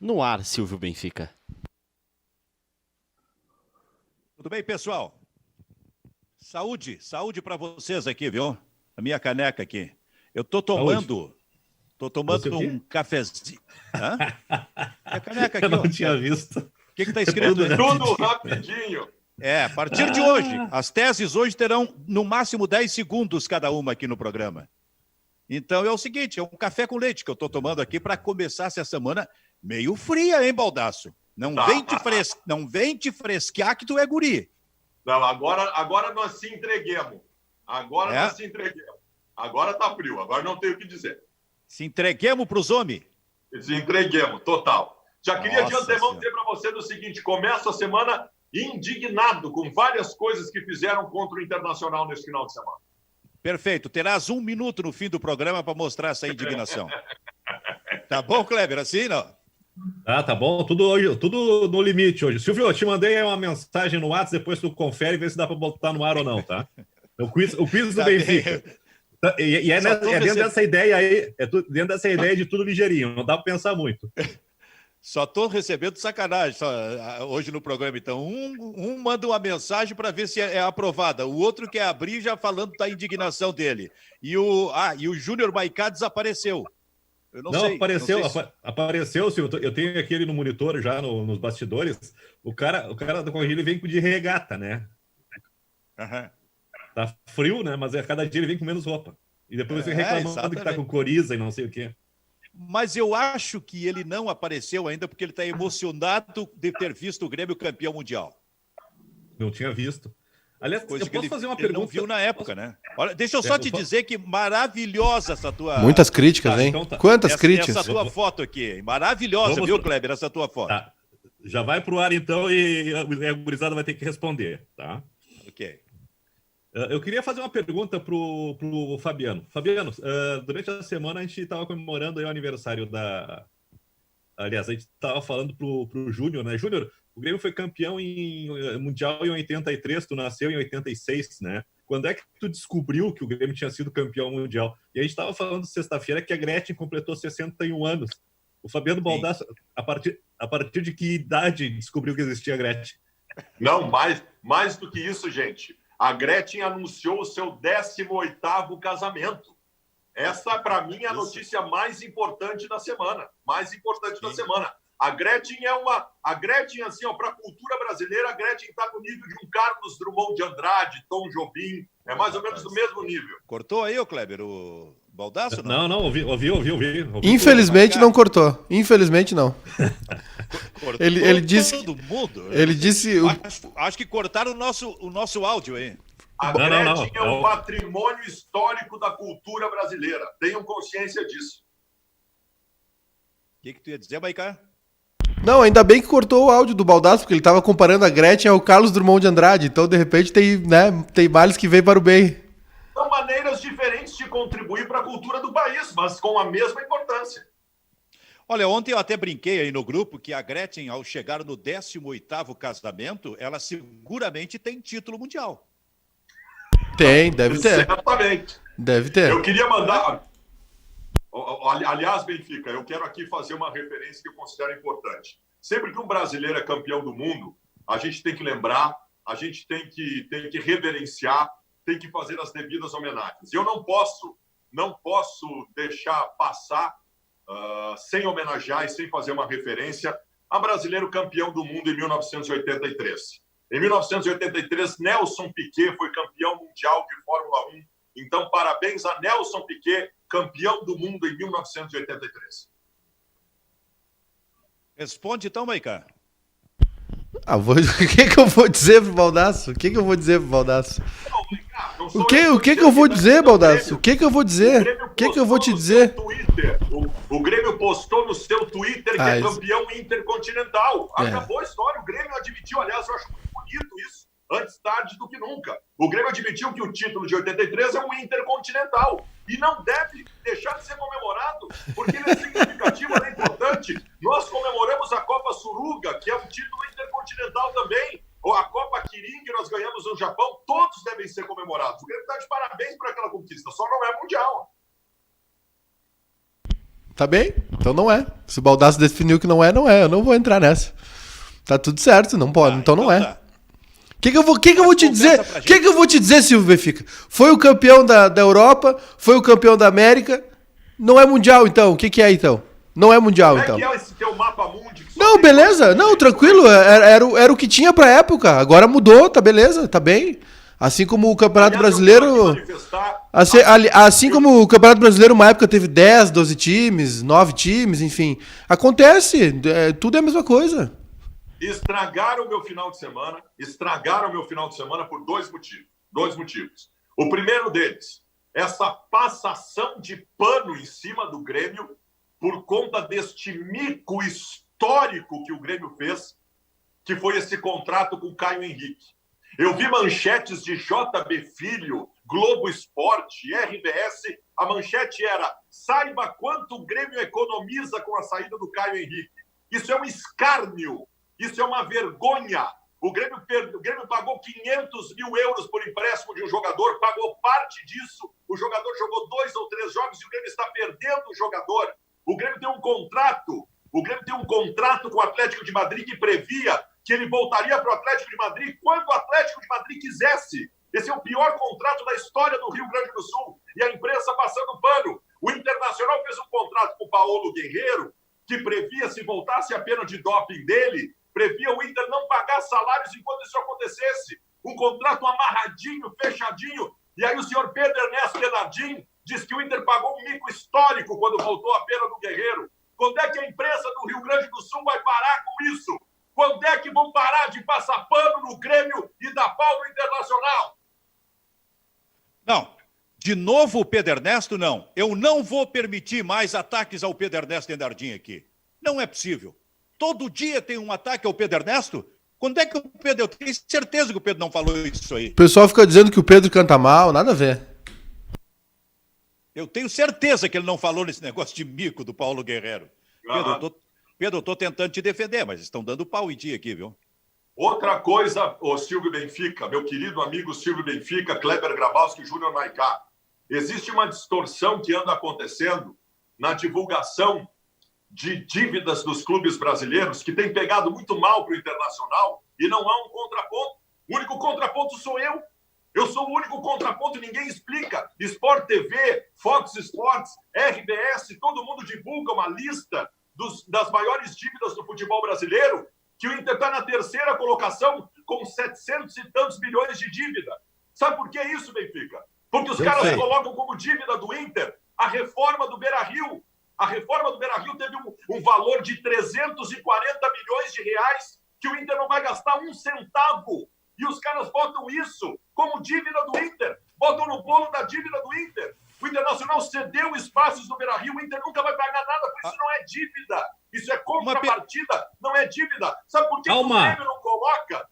No ar, Silvio Benfica. Tudo bem, pessoal? Saúde para vocês aqui, viu? A minha caneca aqui. Eu tô tomando um cafezinho. Hã? Minha caneca aqui, Eu não ó. tinha visto. O que tá escrito aí? Tudo rapidinho. A partir de hoje, as teses hoje terão no máximo 10 segundos cada uma aqui no programa. Então é o seguinte, é um café com leite que eu tô tomando aqui para começar essa semana meio fria, hein, Baldasso? Não vem te fresquear que tu é guri. Não, agora nós se entreguemos. Nós se entreguemos. Agora tá frio, agora não tenho o que dizer. Se entreguemos pros homens. Se entreguemos, total. Já queria de antemão Senhora. dizer para você o seguinte, começo a semana indignado com várias coisas que fizeram contra o Internacional nesse final de semana. Perfeito. Terás 1 minuto no fim do programa para mostrar essa indignação. Tá bom, Kleber? Assim, não? Tá bom. Tudo no limite hoje. Silvio, eu te mandei uma mensagem no WhatsApp, depois tu confere e vê se dá para botar no ar ou não, tá? O quiz do Benfica. E é dentro dessa ideia aí, dentro dessa ideia de tudo ligeirinho, não dá para pensar muito. Só estou recebendo sacanagem hoje no programa, então. Um manda uma mensagem para ver se é aprovada, o outro quer abrir já falando da indignação dele. E o Júnior Maicá desapareceu. Eu não sei. Apareceu, Silvio. Eu tenho aqui ele no monitor já, nos bastidores. O cara da corrida ele vem de regata, né? Uhum. Tá frio, né? Mas cada dia ele vem com menos roupa. E depois vem reclamando exatamente. que tá com coriza e não sei o quê. Mas eu acho que ele não apareceu ainda porque ele está emocionado de ter visto o Grêmio campeão mundial. Não tinha visto. Aliás, Coisa eu posso fazer uma ele pergunta? não viu na época, né? Olha, deixa eu só te dizer que maravilhosa essa tua... Muitas críticas, hein? Então tá. Quantas críticas? Essa tua foto aqui. Maravilhosa, viu, Kleber, essa tua foto. Tá. Já vai pro ar, então, e a gurizada vai ter que responder, tá? Ok. Eu queria fazer uma pergunta pro Fabiano. Fabiano, durante a semana a gente estava comemorando aí o aniversário da... Aliás, a gente estava falando pro Júnior, né? Júnior, o Grêmio foi campeão mundial em 83, tu nasceu em 86, né? Quando é que tu descobriu que o Grêmio tinha sido campeão mundial? E a gente estava falando sexta-feira que a Gretchen completou 61 anos. O Fabiano Baldasso, a partir de que idade descobriu que existia a Gretchen? Não, mais do que isso, gente. A Gretchen anunciou o seu 18º casamento. Essa, para mim, é a notícia mais importante da semana. A Gretchen A Gretchen, assim, para a cultura brasileira, a Gretchen está no nível de um Carlos Drummond de Andrade, Tom Jobim. É mais ou menos do mesmo nível. Cortou aí, ô Kleber, o Baldasso? Não, ouvi. Infelizmente não cortou. Infelizmente não. Cortou Ele disse todo mundo. Ele disse... Acho que cortaram o nosso áudio aí. A Gretchen é um patrimônio histórico da cultura brasileira. Tenham consciência disso. O que tu ia dizer, Maicá? Não, ainda bem que cortou o áudio do Baldasso, porque ele estava comparando a Gretchen ao Carlos Drummond de Andrade. Então, de repente, tem males que vêm para o bem. São maneiras diferentes de contribuir para a cultura do país, mas com a mesma importância. Olha, ontem eu até brinquei aí no grupo que a Gretchen, ao chegar no 18º casamento, ela seguramente tem título mundial. Tem, deve ter. Certamente. Deve ter. Eu queria mandar... Aliás, Benfica, eu quero aqui fazer uma referência que eu considero importante. Sempre que um brasileiro é campeão do mundo, a gente tem que lembrar, a gente tem que reverenciar, tem que fazer as devidas homenagens. Eu não posso deixar passar sem homenagear e sem fazer uma referência a brasileiro campeão do mundo em 1983. Em 1983, Nelson Piquet foi campeão mundial de Fórmula 1. Então, parabéns a Nelson Piquet, campeão do mundo em 1983. Responde então, Maicá. O que eu vou dizer pro Baldasso? O que eu vou dizer pro Baldasso? O que eu vou dizer, Baldasso? O que eu vou dizer? O que eu vou te dizer? O Grêmio postou no seu Twitter que é campeão intercontinental. Acabou a história. O Grêmio admitiu, aliás, eu acho muito bonito isso. Antes tarde do que nunca. O Grêmio admitiu que o título de 83 é um intercontinental. E não deve deixar de ser comemorado, porque ele é significativo, ele é importante. Nós comemoramos a Copa Suruga, que é um título intercontinental também. Ou a Copa Kirin, que nós ganhamos no Japão. Todos devem ser comemorados. O Grêmio está de parabéns por aquela conquista, só não é mundial. Tá bem? Então não é. Se o Baldasso definiu que não é, não é. Eu não vou entrar nessa. Tá tudo certo, não pode. Então não é. Tá. O que eu vou te dizer? O que eu vou te dizer, Silvio Benfica? Foi o campeão da Europa, foi o campeão da América. Não é mundial, então. O que é, então? Não é mundial, então. Como é que é esse teu mapa mundi? Não, beleza. Não, tranquilo. Era o que tinha pra época. Agora mudou, tá beleza, tá bem. Assim como o Campeonato Brasileiro... Assim como o Campeonato Brasileiro, uma época teve 10, 12 times, 9 times, enfim. Acontece. Tudo é a mesma coisa. Estragaram o meu final de semana por dois motivos. O primeiro deles, essa passação de pano em cima do Grêmio por conta deste mico histórico que o Grêmio fez, que foi esse contrato com o Caio Henrique. Eu vi manchetes de JB Filho, Globo Esporte, RBS. A manchete era: saiba quanto o Grêmio economiza com a saída do Caio Henrique. Isso é um escárnio. Isso é uma vergonha. O Grêmio pagou 500 mil euros por empréstimo de um jogador, pagou parte disso. O jogador jogou 2 ou 3 jogos e o Grêmio está perdendo o jogador. O Grêmio tem um contrato com o Atlético de Madrid que previa que ele voltaria para o Atlético de Madrid quando o Atlético de Madrid quisesse. Esse é o pior contrato da história do Rio Grande do Sul. E a imprensa passando pano. O Internacional fez um contrato com o Paulo Guerreiro que previa, se voltasse a pena de doping dele, previa o Inter não pagar salários enquanto isso acontecesse. Um contrato amarradinho, fechadinho. E aí o senhor Pedro Ernesto Denardim diz que o Inter pagou um mico histórico quando voltou a pena do Guerreiro. Quando é que a imprensa do Rio Grande do Sul vai parar com isso? Quando é que vão parar de passar pano no Grêmio e dar pau no Internacional? Não. De novo o Pedro Ernesto, não. Eu não vou permitir mais ataques ao Pedro Ernesto Denardim aqui. Não é possível. Todo dia tem um ataque ao Pedro Ernesto? Quando é que o Pedro... Eu tenho certeza que o Pedro não falou isso aí. O pessoal fica dizendo que o Pedro canta mal, nada a ver. Eu tenho certeza que ele não falou nesse negócio de mico do Paulo Guerreiro. Pedro, eu tô tentando te defender, mas estão dando pau em ti aqui, viu? Outra coisa, o Silvio Benfica, meu querido amigo Silvio Benfica, Kleber Grabowski, Júnior Maicá. Existe uma distorção que anda acontecendo na divulgação de dívidas dos clubes brasileiros, que tem pegado muito mal para o Internacional, e não há um contraponto. O único contraponto sou eu. Eu sou o único contraponto, ninguém explica. Sport TV, Fox Sports, RBS, todo mundo divulga uma lista das maiores dívidas do futebol brasileiro, que o Inter está na 3ª colocação com 700 e tantos milhões de dívida. Sabe por que isso, Benfica? Porque os caras colocam como dívida do Inter a reforma do Beira-Rio. A reforma do Beira-Rio teve um valor de 340 milhões de reais que o Inter não vai gastar um centavo. E os caras botam isso como dívida do Inter. Botam no bolo da dívida do Inter. O Internacional cedeu espaços no Beira-Rio, o Inter nunca vai pagar nada, por isso não é dívida. Isso é contrapartida, não é dívida. Sabe por que o Grêmio não coloca?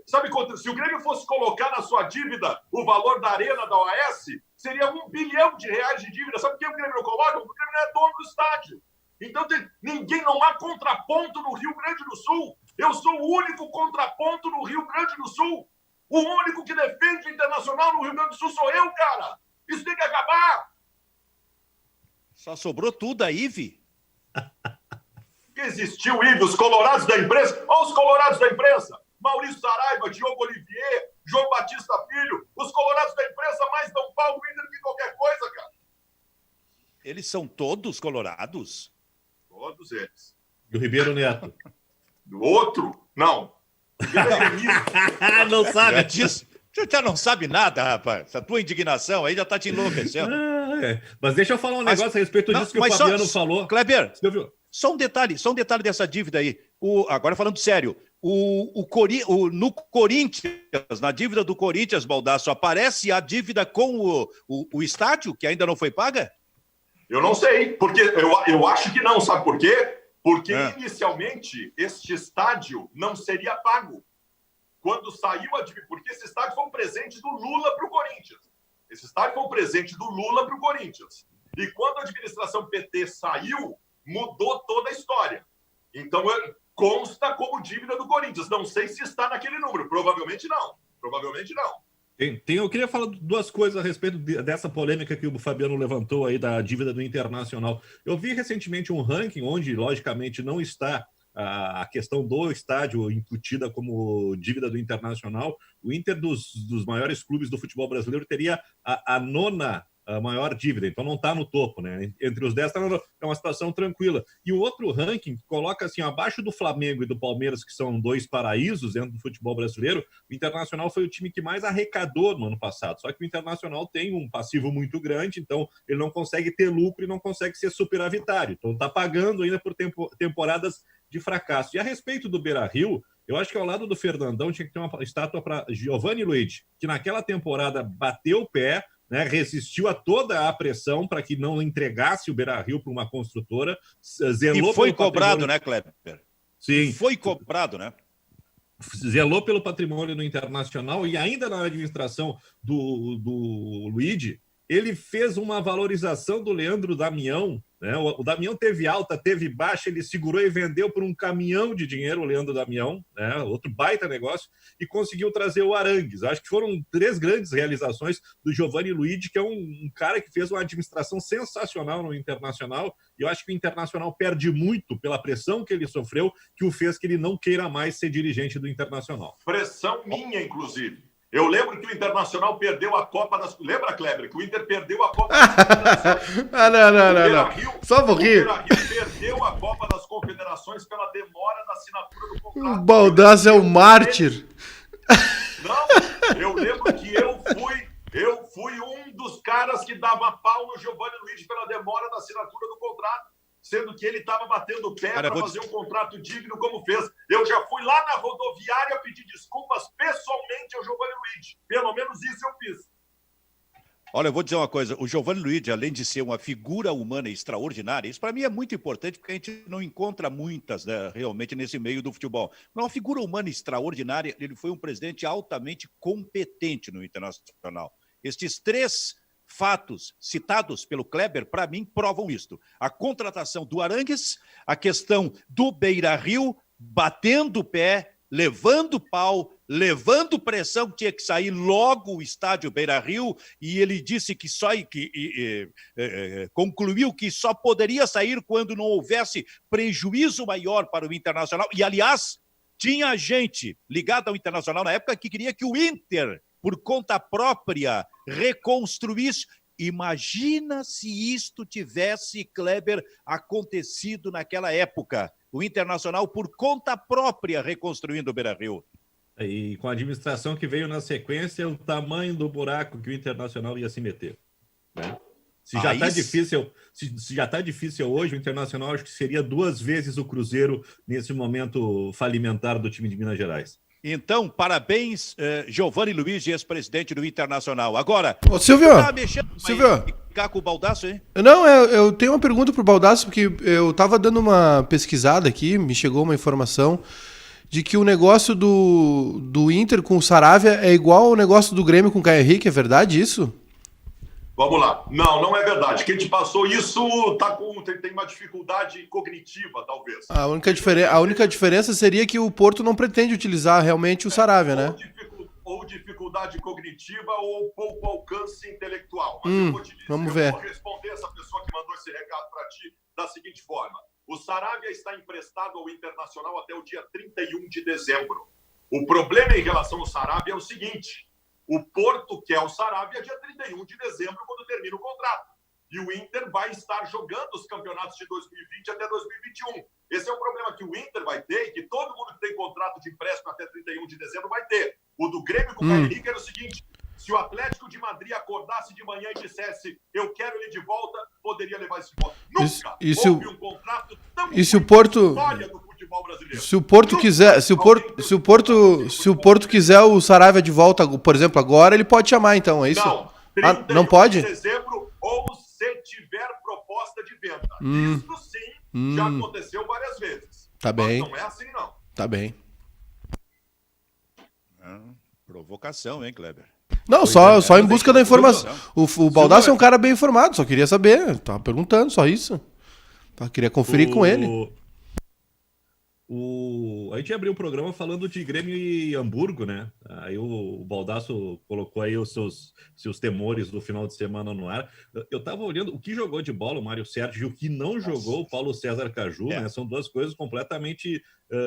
Sabe quanto? Se o Grêmio fosse colocar na sua dívida o valor da arena da OAS, seria R$1 bilhão de dívida. Sabe por que o Grêmio não coloca? Porque o Grêmio não é dono do estádio. Então não há contraponto no Rio Grande do Sul. Eu sou o único contraponto no Rio Grande do Sul. O único que defende o Internacional no Rio Grande do Sul sou eu, cara. Isso tem que acabar. Só sobrou tudo aí, Vi. Que existiu, Ive, os colorados da imprensa. Olha os colorados da imprensa. Maurício Saraiva, Diogo Olivier, João Batista Filho. Os colorados da imprensa mais dão pau no Inter que qualquer coisa, cara. Eles são todos colorados? Todos eles. E o Ribeiro Neto? Do outro? Não. Não sabe. Você já não sabe nada, rapaz. Essa tua indignação aí já tá te enlouquecendo. Mas deixa eu falar um negócio a respeito disso que o Fabiano falou. Kleber, só um detalhe detalhe dessa dívida aí. Agora falando sério, no Corinthians, na dívida do Corinthians, Baldasso, aparece a dívida com o estádio, que ainda não foi paga? Eu não sei, porque eu acho que não, sabe por quê? Porque inicialmente este estádio não seria pago. Quando saiu a dívida, porque esse estádio foi um presente do Lula para o Corinthians. Esse estádio foi um presente do Lula para o Corinthians. E quando a administração PT saiu, mudou toda a história. Então, consta como dívida do Corinthians. Não sei se está naquele número. Provavelmente não. Eu queria falar duas coisas a respeito dessa polêmica que o Fabiano levantou aí da dívida do Internacional. Eu vi recentemente um ranking onde, logicamente, não está a questão do estádio incutida como dívida do Internacional. O Inter, dos maiores clubes do futebol brasileiro, teria a nona a maior dívida, então não está no topo, né? Entre os 10 é uma situação tranquila. E o outro ranking coloca assim, abaixo do Flamengo e do Palmeiras, que são dois paraísos dentro do futebol brasileiro, o Internacional foi o time que mais arrecadou no ano passado. Só que o Internacional tem um passivo muito grande, então ele não consegue ter lucro e não consegue ser superavitário. Então está pagando ainda por temporadas de fracasso. E a respeito do Beira-Rio, eu acho que ao lado do Fernandão tinha que ter uma estátua para Giovanni Luigi, que naquela temporada bateu o pé, né, resistiu a toda a pressão para que não entregasse o Beira-Rio para uma construtora. Zelou e foi cobrado, né, Kleber? Sim. Foi cobrado, né? Zelou pelo patrimônio do Internacional e ainda na administração do Luigi, ele fez uma valorização do Leandro Damião, né? O Damião teve alta, teve baixa, ele segurou e vendeu por um caminhão de dinheiro o Leandro Damião, né? Outro baita negócio, e conseguiu trazer o Arangues. Acho que foram 3 grandes realizações do Giovanni Luigi, que é um cara que fez uma administração sensacional no Internacional, e eu acho que o Internacional perde muito pela pressão que ele sofreu, que o fez que ele não queira mais ser dirigente do Internacional. Pressão minha, inclusive. Eu lembro que o Internacional perdeu a Copa das... Lembra, Kleber? Que o Inter perdeu a Copa das Confederações. Não. Só um pouquinho. O Beira-Rio perdeu a Copa das Confederações pela demora da assinatura do contrato. O Baldasso é o mártir. Não, eu lembro que eu fui um dos caras que dava pau no Giovanni Luigi pela demora da assinatura do contrato, sendo que ele estava batendo o pé para fazer um contrato digno como fez. Eu já fui lá na rodoviária pedir desculpas pessoalmente ao Giovanni Luigi. Pelo menos isso eu fiz. Olha, eu vou dizer uma coisa. O Giovanni Luigi, além de ser uma figura humana extraordinária, isso para mim é muito importante, porque a gente não encontra muitas, né, realmente nesse meio do futebol. Mas uma figura humana extraordinária, ele foi um presidente altamente competente no Internacional. Estes 3 fatos citados pelo Kleber, para mim, provam isto. A contratação do Arangues, a questão do Beira-Rio, batendo o pé, levando pau, levando pressão, que tinha que sair logo o estádio Beira-Rio, e ele disse que concluiu que só poderia sair quando não houvesse prejuízo maior para o Internacional. E, aliás, tinha gente ligada ao Internacional na época que queria que o Inter, por conta própria, reconstruísse. Imagina se isto tivesse, Kleber, acontecido naquela época. O Internacional, por conta própria, reconstruindo o Beira-Rio. E com a administração que veio na sequência, o tamanho do buraco que o Internacional ia se meter, né? Se já está difícil hoje, o Internacional acho que seria 2 vezes o Cruzeiro nesse momento falimentar do time de Minas Gerais. Então, parabéns, Giovanni Luigi, ex-presidente do Internacional. Agora, ô, Silvio, Silvio, ficar com o Baldasso, hein? Não, eu tenho uma pergunta pro Baldasso, porque eu estava dando uma pesquisada aqui, me chegou uma informação de que o negócio do Inter com o Saravia é igual ao negócio do Grêmio com o Caio Henrique, é verdade isso? Vamos lá. Não é verdade. Quem te passou isso tem uma dificuldade cognitiva, talvez. A única diferença seria que o Porto não pretende utilizar realmente o Saravia, né? Ou dificuldade cognitiva ou pouco alcance intelectual. Mas vamos ver. Eu vou responder essa pessoa que mandou esse recado para ti da seguinte forma. O Saravia está emprestado ao Internacional até o dia 31 de dezembro. O problema em relação ao Saravia é o seguinte: o Porto quer o Saravia dia 31 de dezembro, quando termina o contrato. E o Inter vai estar jogando os campeonatos de 2020 até 2021. Esse é o problema que o Inter vai ter e que todo mundo que tem contrato de empréstimo até 31 de dezembro vai ter. O do Grêmio com o Caio Henrique era o seguinte: se o Atlético de Madrid acordasse de manhã e dissesse eu quero ele de volta, poderia levar esse de volta. Nunca houve um contrato tão ruim na história do futebol brasileiro. Se o Porto quiser, se o Porto quiser o Saravia de volta, por exemplo, agora, ele pode chamar então, é isso? Não, não pode? De dezembro, ou se tiver proposta de venda. Isso sim, já aconteceu várias vezes. Tá bem. Mas não é assim, não. Tá bem. Provocação, hein, Kleber? Não, só em busca da informação. O Baldasso é um cara bem informado, só queria saber. Tava perguntando, só isso. Queria conferir com ele. A gente abriu o programa falando de Grêmio e Hamburgo, né? Aí o Baldasso colocou aí os seus temores do final de semana no ar. Eu estava olhando o que jogou de bola o Mário Sérgio e o que não jogou o Paulo César Caju, né? São duas coisas completamente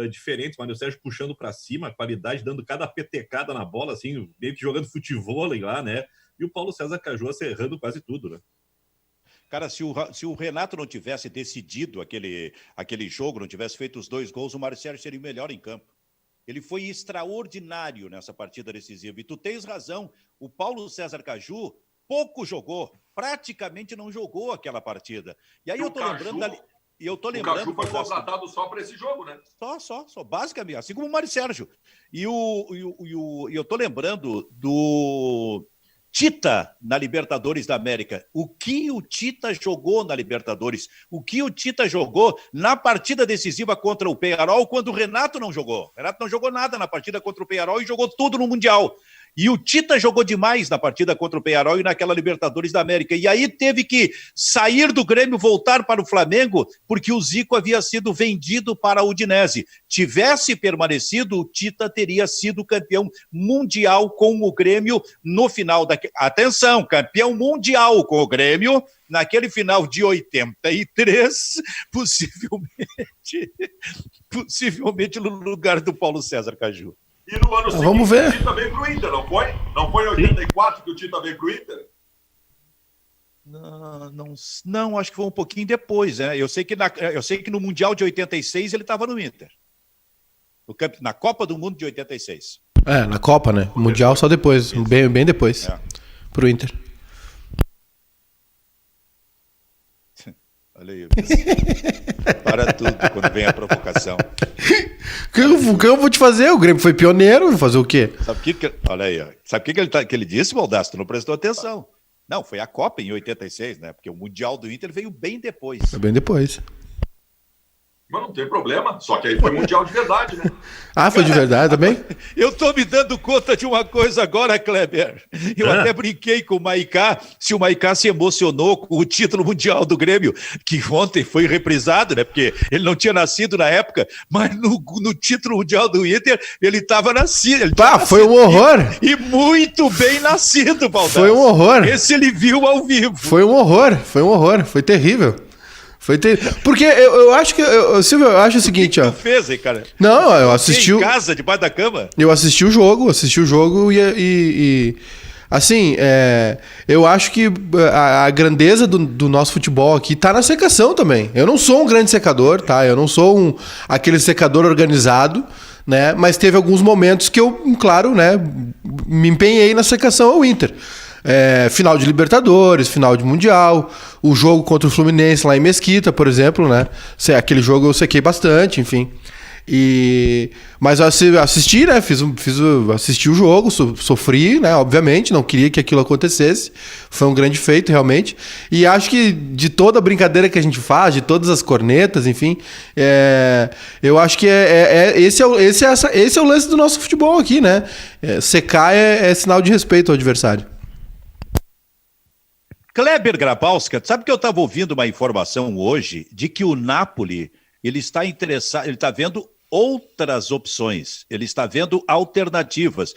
diferentes. O Mário Sérgio puxando para cima, a qualidade, dando cada petecada na bola, assim, meio que jogando futebol lá, né? E o Paulo César Caju acerrando quase tudo, né? Cara, se o Renato não tivesse decidido aquele jogo, não tivesse feito os 2 gols, o Mário Sérgio seria o melhor em campo. Ele foi extraordinário nessa partida decisiva. E tu tens razão, o Paulo César Caju pouco jogou, praticamente não jogou aquela partida. E aí eu tô lembrando... O Caju foi contratado só para esse jogo, né? Só, basicamente, assim como o Mário Sérgio. E eu tô lembrando do Tita na Libertadores da América. O que o Tita jogou na Libertadores? O que o Tita jogou na partida decisiva contra o Peñarol quando o Renato não jogou? O Renato não jogou nada na partida contra o Peñarol e jogou tudo no Mundial. E o Tita jogou demais na partida contra o Peñarol e naquela Libertadores da América. E aí teve que sair do Grêmio, voltar para o Flamengo, porque o Zico havia sido vendido para a Udinese. Tivesse permanecido, o Tita teria sido campeão mundial com o Grêmio no final da... Atenção, campeão mundial com o Grêmio naquele final de 83, possivelmente no lugar do Paulo César Caju. E no ano seguinte, vamos ver. O Tita veio pro Inter, não foi? Não foi em 84 que o Tita veio pro Inter? Não, acho que foi um pouquinho depois, né? Eu sei que no Mundial de 86 ele estava no Inter. Na Copa do Mundo de 86. Na Copa, né? O Mundial só depois, bem depois. Pro Inter. Olha aí. Para tudo quando vem a provocação. O que eu vou te fazer? O Grêmio foi pioneiro, vou fazer o quê? Olha aí, ó. Sabe o que ele disse, Baldasso? Tu não prestou atenção. Não, foi a Copa em 86, né? Porque o Mundial do Inter veio bem depois. Bem depois. Mas não tem problema, só que aí foi Mundial de verdade, né? Foi de verdade também? Eu tô me dando conta de uma coisa agora, Kleber. Eu até brinquei com o Maicá, se o Maicá se emocionou com o título mundial do Grêmio, que ontem foi reprisado, né? Porque ele não tinha nascido na época, mas no título mundial do Inter, ele estava nascido. Foi um horror. E muito bem nascido, Baldasso. Foi um horror. Esse ele viu ao vivo. Foi um horror, foi terrível. Porque eu acho que... Silvio, eu acho o seguinte, ó. O que tu fez, hein, cara? Não, eu assisti... Em casa, debaixo da cama? Eu assisti o jogo e assim, eu acho que a grandeza do nosso futebol aqui tá na secação também. Eu não sou um grande secador, tá? Eu não sou aquele secador organizado, né? Mas teve alguns momentos que eu, claro, né, me empenhei na secação ao Inter. Final de Libertadores, final de Mundial, o jogo contra o Fluminense lá em Mesquita, por exemplo, né? Aquele jogo eu sequei bastante, enfim. Mas eu assisti, né? Assisti o jogo, sofri, né? Obviamente, não queria que aquilo acontecesse. Foi um grande feito, realmente. E acho que de toda a brincadeira que a gente faz, de todas as cornetas, enfim, eu acho que esse é o lance do nosso futebol aqui, né? Secar é sinal de respeito ao adversário. Kleber Grabowska, sabe que eu estava ouvindo uma informação hoje de que o Napoli ele está interessado, ele está vendo outras opções, ele está vendo alternativas.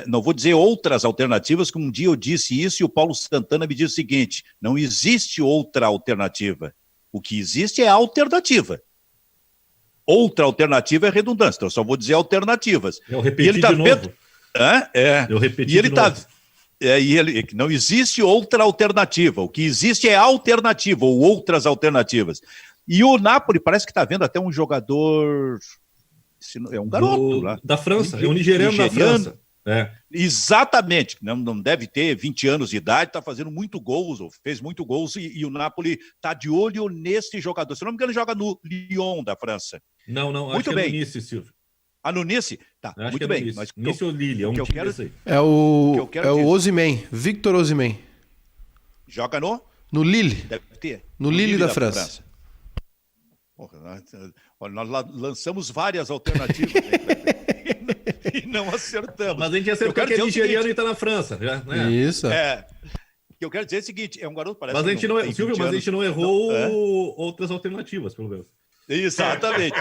Não vou dizer outras alternativas, que um dia eu disse isso e o Paulo Santana me disse o seguinte: não existe outra alternativa. O que existe é alternativa. Outra alternativa é redundância, então eu só vou dizer alternativas. Eu repeti de novo. Eu repeti de novo. Não existe outra alternativa. O que existe é alternativa ou outras alternativas. E o Napoli parece que está vendo até um jogador... É um garoto lá. Da França, é um nigeriano da França. Exatamente. Não deve ter 20 anos de idade, está fazendo muito gols, ou fez muito gols, e o Napoli está de olho nesse jogador. Se não me engano, ele joga no Lyon da França. Não, muito acho bem. Que é no Nice, Silvio. No Nice? Tá, muito bem. Mas Nice ou Lille, é um time desse aí. É o Osimhen, Victor Osimhen. Joga no Lille. Deve ter. No Lille da França. Porra, nós lançamos várias alternativas e não acertamos. Mas a gente acertou que é nigeriano e está na França. Já, né? Isso. O que eu quero dizer é o seguinte, é um garoto parece... Mas a gente não, Silvio, mas a gente não errou outras alternativas, pelo menos. Exatamente.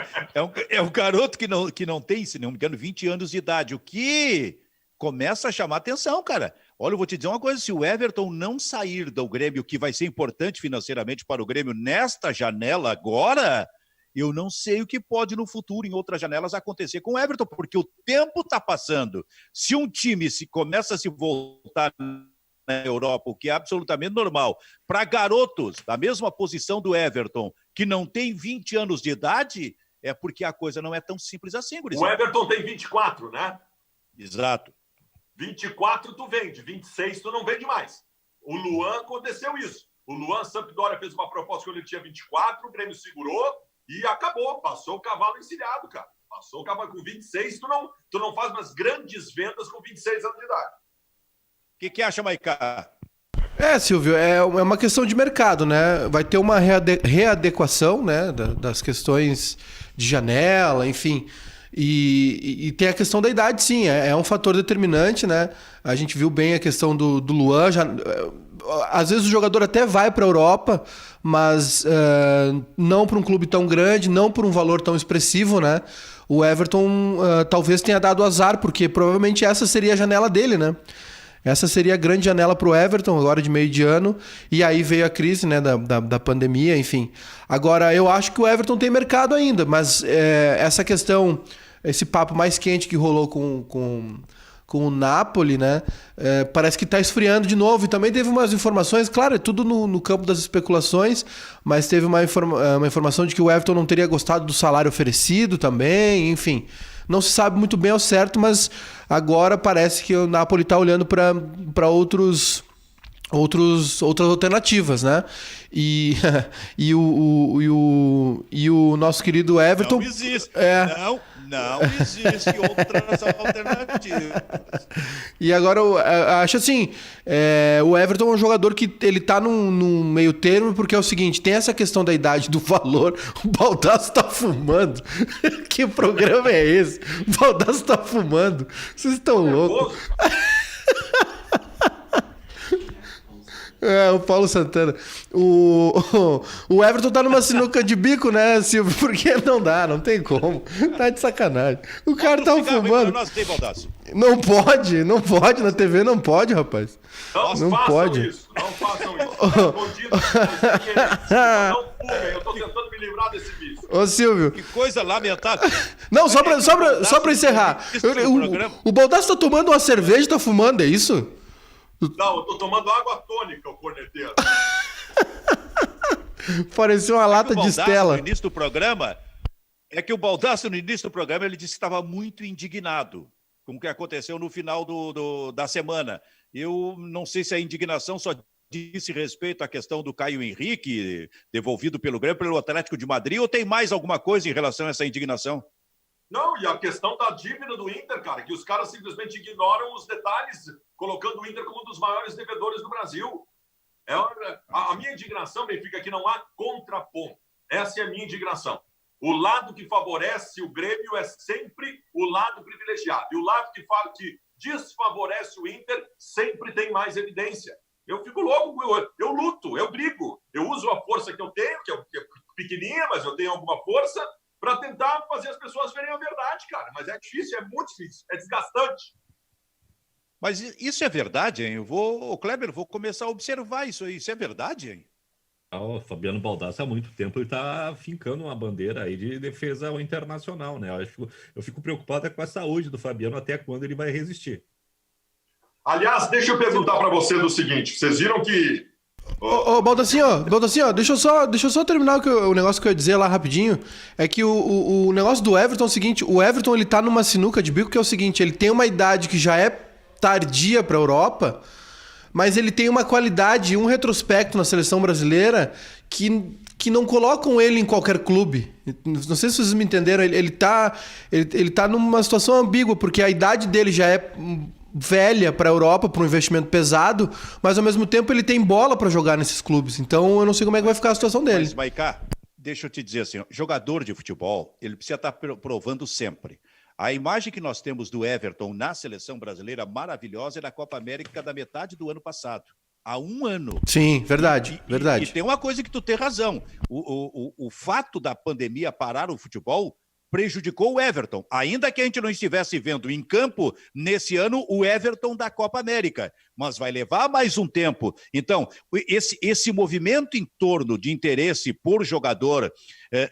É um garoto que não tem, se não me engano, 20 anos de idade, o que começa a chamar atenção, cara. Olha, eu vou te dizer uma coisa, se o Everton não sair do Grêmio, que vai ser importante financeiramente para o Grêmio nesta janela agora, eu não sei o que pode no futuro, em outras janelas, acontecer com o Everton, porque o tempo está passando. Se um time começa a se voltar na Europa, o que é absolutamente normal, para garotos da mesma posição do Everton, que não tem 20 anos de idade, é porque a coisa não é tão simples assim, gurizada. O Everton tem 24, né? Exato. 24 tu vende, 26 tu não vende mais. O Luan aconteceu isso. O Luan Sampdoria fez uma proposta quando ele tinha 24, o Grêmio segurou e acabou. Passou o cavalo encilhado, cara. Passou o cavalo com 26, tu não faz umas grandes vendas com 26 anos de idade. O que acha, Maicá? Silvio, é uma questão de mercado, né? Vai ter uma readequação, né, das questões de janela, enfim. E tem a questão da idade, sim, é um fator determinante, né? A gente viu bem a questão do Luan. Às vezes o jogador até vai para a Europa, mas não para um clube tão grande, não por um valor tão expressivo, né? O Everton talvez tenha dado azar, porque provavelmente essa seria a janela dele, né? Essa seria a grande janela para o Everton, agora de meio de ano. E aí veio a crise, né, da pandemia, enfim. Agora, eu acho que o Everton tem mercado ainda, mas essa questão, esse papo mais quente que rolou com o Napoli, né, parece que está esfriando de novo. E também teve umas informações, claro, é tudo no campo das especulações, mas teve uma informação de que o Everton não teria gostado do salário oferecido também, enfim. Não se sabe muito bem ao certo, mas agora parece que o Napoli está olhando para outras alternativas, né? E o nosso querido Everton... Não existe. Não existe outras alternativas. E agora, eu acho assim, o Everton é um jogador que ele tá num meio termo, porque é o seguinte, tem essa questão da idade, do valor. O Baldasso tá fumando. Que programa é esse? O Baldasso tá fumando. Vocês estão loucos. O Paulo Santana. O Everton tá numa sinuca de bico, né, Silvio? Porque não tem como. Tá de sacanagem. O cara tá fumando. Não pode. Na TV não pode, rapaz. Não pode. Não façam isso. Não fumem. Eu tô tentando me livrar desse bicho. Ô, Silvio. Que coisa lamentável. Não, só pra encerrar. O Baldasso tá tomando uma cerveja e tá fumando, é isso? Não, eu tô tomando água tônica, o corneteiro. Parecia uma lata de Stella. No início do programa, o Baldasso, no início do programa, ele disse que estava muito indignado com o que aconteceu no final da semana. Eu não sei se a indignação só disse respeito à questão do Caio Henrique, devolvido pelo Grêmio, pelo Atlético de Madrid, ou tem mais alguma coisa em relação a essa indignação? Não, e a questão da dívida do Inter, cara, que os caras simplesmente ignoram os detalhes, colocando o Inter como um dos maiores devedores do Brasil. A minha indignação, Benfica, é que não há contraponto. Essa é a minha indignação. O lado que favorece o Grêmio é sempre o lado privilegiado. E o lado que desfavorece o Inter sempre tem mais evidência. Eu fico louco, eu luto, eu brigo. Eu uso a força que eu tenho, que é pequenininha, mas eu tenho alguma força, para tentar fazer as pessoas verem a verdade, cara. Mas é difícil, é muito difícil, é desgastante. Mas isso é verdade, hein? Kleber, vou começar a observar isso aí. Isso é verdade, hein? O Fabiano Baldasso há muito tempo ele está fincando uma bandeira aí de defesa ao internacional, né? Eu fico preocupado com a saúde do Fabiano, até quando ele vai resistir. Aliás, deixa eu perguntar para você do seguinte, vocês viram que... Baldassinho, deixa eu só terminar o negócio que eu ia dizer lá rapidinho. É que o negócio do Everton é o seguinte, o Everton ele tá numa sinuca de bico que é o seguinte, ele tem uma idade que já é tardia para a Europa, mas ele tem uma qualidade, um retrospecto na seleção brasileira que não colocam ele em qualquer clube. Não sei se vocês me entenderam, ele tá numa situação ambígua, porque a idade dele já é velha para a Europa, para um investimento pesado, mas ao mesmo tempo ele tem bola para jogar nesses clubes. Então eu não sei como é que vai ficar a situação dele. Mas, Maicá, deixa eu te dizer assim, jogador de futebol, ele precisa estar provando sempre. A imagem que nós temos do Everton na seleção brasileira maravilhosa é da Copa América da metade do ano passado. Há um ano. Sim, verdade. E tem uma coisa que tu tem razão. O fato da pandemia parar o futebol prejudicou o Everton, ainda que a gente não estivesse vendo em campo nesse ano o Everton da Copa América, mas vai levar mais um tempo. Então, esse movimento em torno de interesse por jogador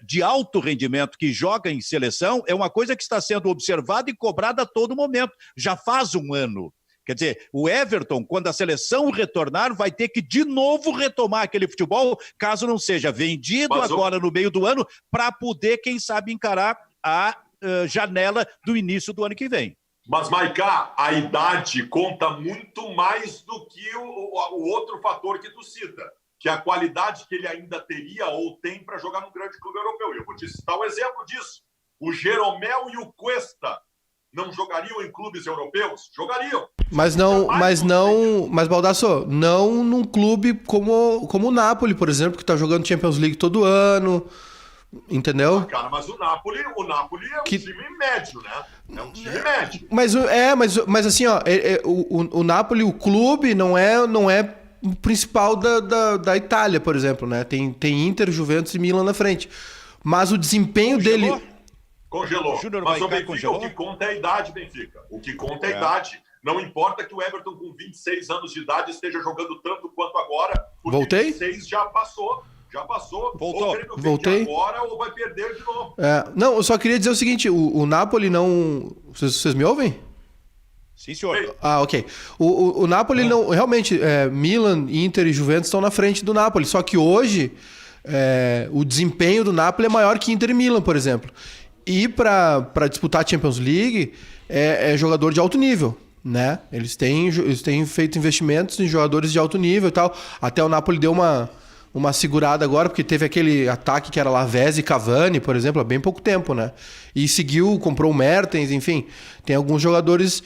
de alto rendimento que joga em seleção é uma coisa que está sendo observada e cobrada a todo momento, já faz um ano. Quer dizer, o Everton, quando a seleção retornar, vai ter que de novo retomar aquele futebol, caso não seja vendido agora no meio do ano, para poder, quem sabe, encarar a janela do início do ano que vem. Mas, Maicá, a idade conta muito mais do que o outro fator que tu cita, que é a qualidade que ele ainda teria ou tem para jogar num grande clube europeu. E eu vou te citar um exemplo disso. O Jeromel e o Cuesta não jogariam em clubes europeus? Jogariam. Mas Baldasso, não num clube como o Napoli, por exemplo, que tá jogando Champions League todo ano, entendeu? Cara, mas o Napoli é um time médio, né? É um time médio. Mas assim, ó, o Napoli, o clube, não é o principal da Itália, por exemplo, né? Tem Inter, Juventus e Milan na frente. Mas o desempenho dele... Congelou. Mas o Benfica, o que conta é a idade, Benfica. O que conta é a idade. Não importa que o Everton, com 26 anos de idade, esteja jogando tanto quanto agora. Porque Voltei? 26 já passou. Voltou. Ou o Grêmio Voltei agora ou vai perder de novo. Não, eu só queria dizer o seguinte, o Napoli não... Vocês me ouvem? Sim, senhor. Ok. O Napoli não... Realmente, Milan, Inter e Juventus estão na frente do Napoli. Só que hoje, o desempenho do Napoli é maior que Inter e Milan, por exemplo. E para disputar a Champions League, é jogador de alto nível, né? Eles têm feito investimentos em jogadores de alto nível e tal. Até o Napoli deu uma segurada agora, porque teve aquele ataque que era Lavezzi e Cavani, por exemplo, há bem pouco tempo, né? E seguiu, comprou o Mertens, enfim. Tem alguns jogadores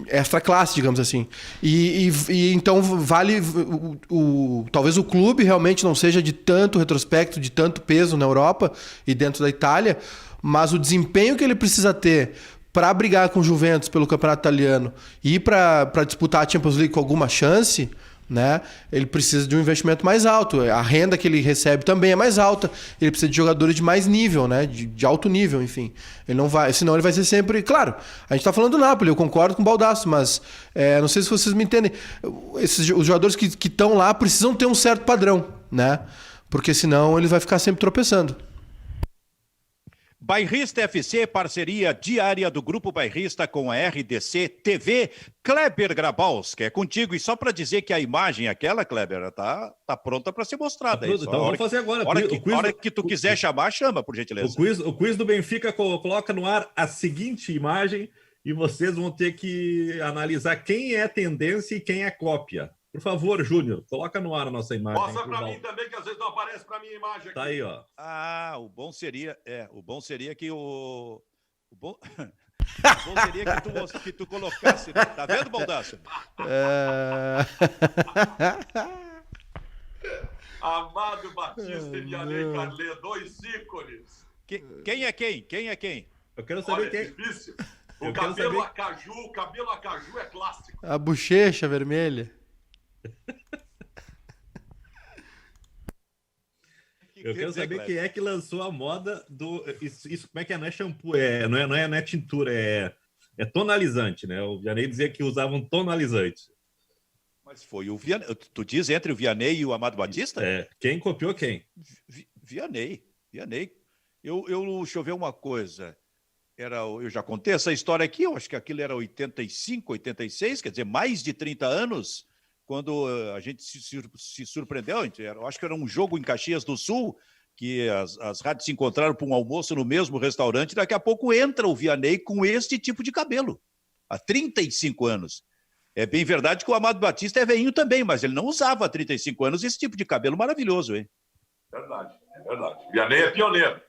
extra classe, digamos assim. E então vale... talvez o clube realmente não seja de tanto retrospecto, de tanto peso na Europa e dentro da Itália, mas o desempenho que ele precisa ter para brigar com o Juventus pelo campeonato italiano e para disputar a Champions League com alguma chance... né? Ele precisa de um investimento mais alto, a renda que ele recebe também é mais alta, ele precisa de jogadores de mais nível, né? De alto nível, enfim. Ele não vai, senão ele vai ser sempre... Claro, a gente está falando do Napoli, eu concordo com o Baldasso, mas não sei se vocês me entendem. Os jogadores que estão lá precisam ter um certo padrão, né? Porque senão ele vai ficar sempre tropeçando. Bairrista FC, parceria diária do Grupo Bairrista com a RDC TV. Kleber Grabowski, é contigo. E só para dizer que a imagem aquela, Kleber, tá pronta para ser mostrada. Aí. Então vamos fazer agora. A hora que tu quiser chamar, chama, por gentileza. O quiz do Benfica coloca no ar a seguinte imagem e vocês vão ter que analisar quem é tendência e quem é cópia. Por favor, Júnior, coloca no ar a nossa imagem. Mostra para mim também, que às vezes não aparece para mim a imagem aqui. Tá aí, ó. O bom seria que o bom seria que tu colocasse, né? Tá vendo, Baldasso? Amado Batista e Vianney Carlê, dois ícones. Quem é quem? Quem é quem? Eu quero saber. Olha, quem. É difícil. O cabelo acaju é clássico. A bochecha vermelha. Eu quero saber quem é que lançou a moda do... Isso como é que é? Não é shampoo, não é tintura, é tonalizante, né? O Vianney dizia que usava um tonalizante. Mas foi o Vianney. Tu diz entre o Vianney e o Amado Batista? Quem copiou quem? Vianney. Deixa eu ver uma coisa. Eu já contei essa história aqui, eu acho que aquilo era 85, 86, quer dizer, mais de 30 anos, quando a gente se surpreendeu. Eu acho que era um jogo em Caxias do Sul, que as rádios se encontraram para um almoço no mesmo restaurante, e daqui a pouco entra o Vianney com este tipo de cabelo, há 35 anos. É bem verdade que o Amado Batista é velhinho também, mas ele não usava há 35 anos esse tipo de cabelo maravilhoso, hein? Verdade. Vianney é pioneiro.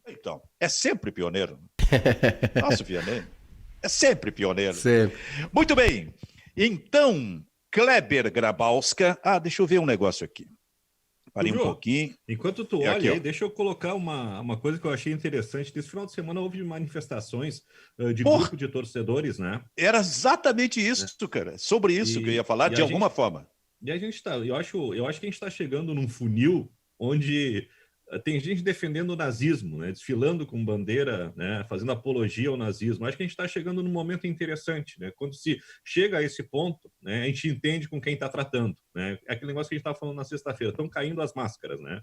Então, é sempre pioneiro. Nossa, Vianney. É sempre pioneiro. Sempre. Muito bem. Então, Kleber Grabowski. Deixa eu ver um negócio aqui. Parei um pouquinho. Enquanto tu olha aí, deixa eu colocar uma coisa que eu achei interessante. Nesse final de semana houve manifestações de grupo de torcedores, né? Era exatamente isso, cara. Sobre isso que eu ia falar, de alguma forma. E a gente tá... Eu acho que a gente está chegando num funil onde tem gente defendendo o nazismo, né, desfilando com bandeira, né, fazendo apologia ao nazismo. Acho que a gente está chegando num momento interessante, né? Quando se chega a esse ponto, né, a gente entende com quem está tratando, né? É aquele negócio que a gente estava falando na sexta-feira, estão caindo as máscaras, né?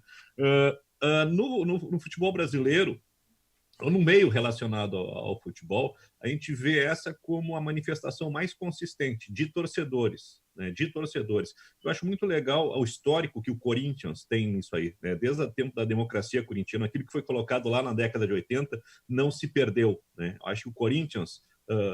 No futebol brasileiro, ou no meio relacionado ao futebol, a gente vê essa como a manifestação mais consistente de torcedores, né? De torcedores. Eu acho muito legal o histórico que o Corinthians tem nisso aí, né? Desde o tempo da democracia corintiana, aquilo que foi colocado lá na década de 80 não se perdeu, né? Eu acho que o Corinthians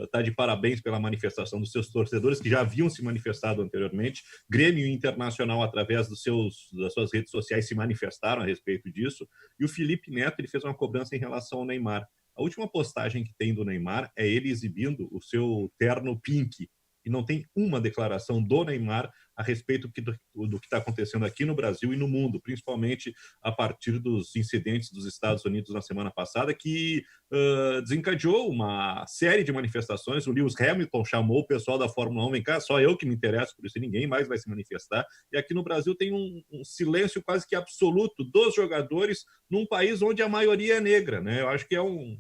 está de parabéns pela manifestação dos seus torcedores, que já haviam se manifestado anteriormente. Grêmio Internacional, através das suas redes sociais, se manifestaram a respeito disso. E o Felipe Neto ele fez uma cobrança em relação ao Neymar. A última postagem que tem do Neymar é ele exibindo o seu terno pink. E não tem uma declaração do Neymar a respeito do que está acontecendo aqui no Brasil e no mundo, principalmente a partir dos incidentes dos Estados Unidos na semana passada, que desencadeou uma série de manifestações. O Lewis Hamilton chamou o pessoal da Fórmula 1, vem cá, só eu que me interesso por isso, ninguém mais vai se manifestar. E aqui no Brasil tem um silêncio quase que absoluto dos jogadores num país onde a maioria é negra, né? Eu acho que é um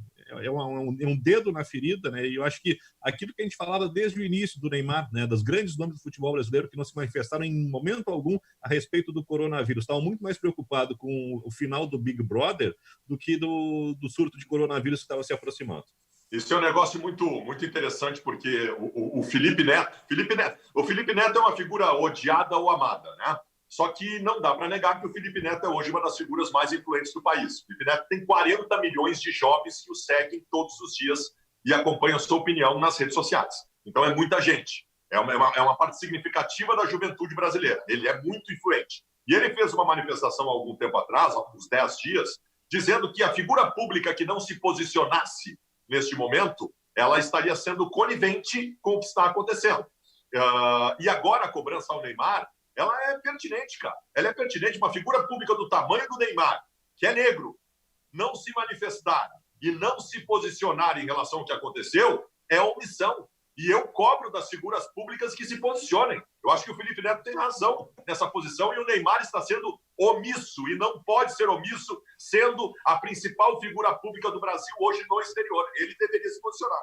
dedo na ferida, né? E eu acho que aquilo que a gente falava desde o início do Neymar, né, dos grandes nomes do futebol brasileiro que não se manifestaram em momento algum a respeito do coronavírus, estavam muito mais preocupados com o final do Big Brother do que do surto de coronavírus que estava se aproximando. Isso é um negócio muito, muito interessante, porque o Felipe Neto é uma figura odiada ou amada, né? Só que não dá para negar que o Felipe Neto é hoje uma das figuras mais influentes do país. O Felipe Neto tem 40 milhões de jovens que o seguem todos os dias e acompanham a sua opinião nas redes sociais. Então é muita gente. É uma parte significativa da juventude brasileira. Ele é muito influente. E ele fez uma manifestação há algum tempo atrás, há uns 10 dias, dizendo que a figura pública que não se posicionasse neste momento, ela estaria sendo conivente com o que está acontecendo. E agora a cobrança ao Neymar, ela é pertinente, cara. Ela é pertinente. Uma figura pública do tamanho do Neymar, que é negro, não se manifestar e não se posicionar em relação ao que aconteceu é omissão. E eu cobro das figuras públicas que se posicionem. Eu acho que o Felipe Neto tem razão nessa posição e o Neymar está sendo omisso e não pode ser omisso, sendo a principal figura pública do Brasil hoje no exterior. Ele deveria se posicionar.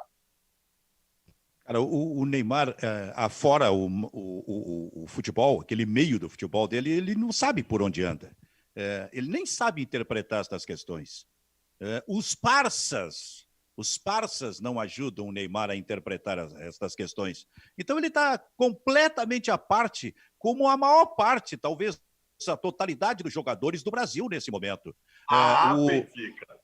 Cara, o Neymar, afora o futebol, aquele meio do futebol dele, ele não sabe por onde anda. Ele nem sabe interpretar essas questões. Os parças não ajudam o Neymar a interpretar essas questões. Então ele está completamente à parte, como a maior parte, talvez a totalidade dos jogadores do Brasil nesse momento. Benfica.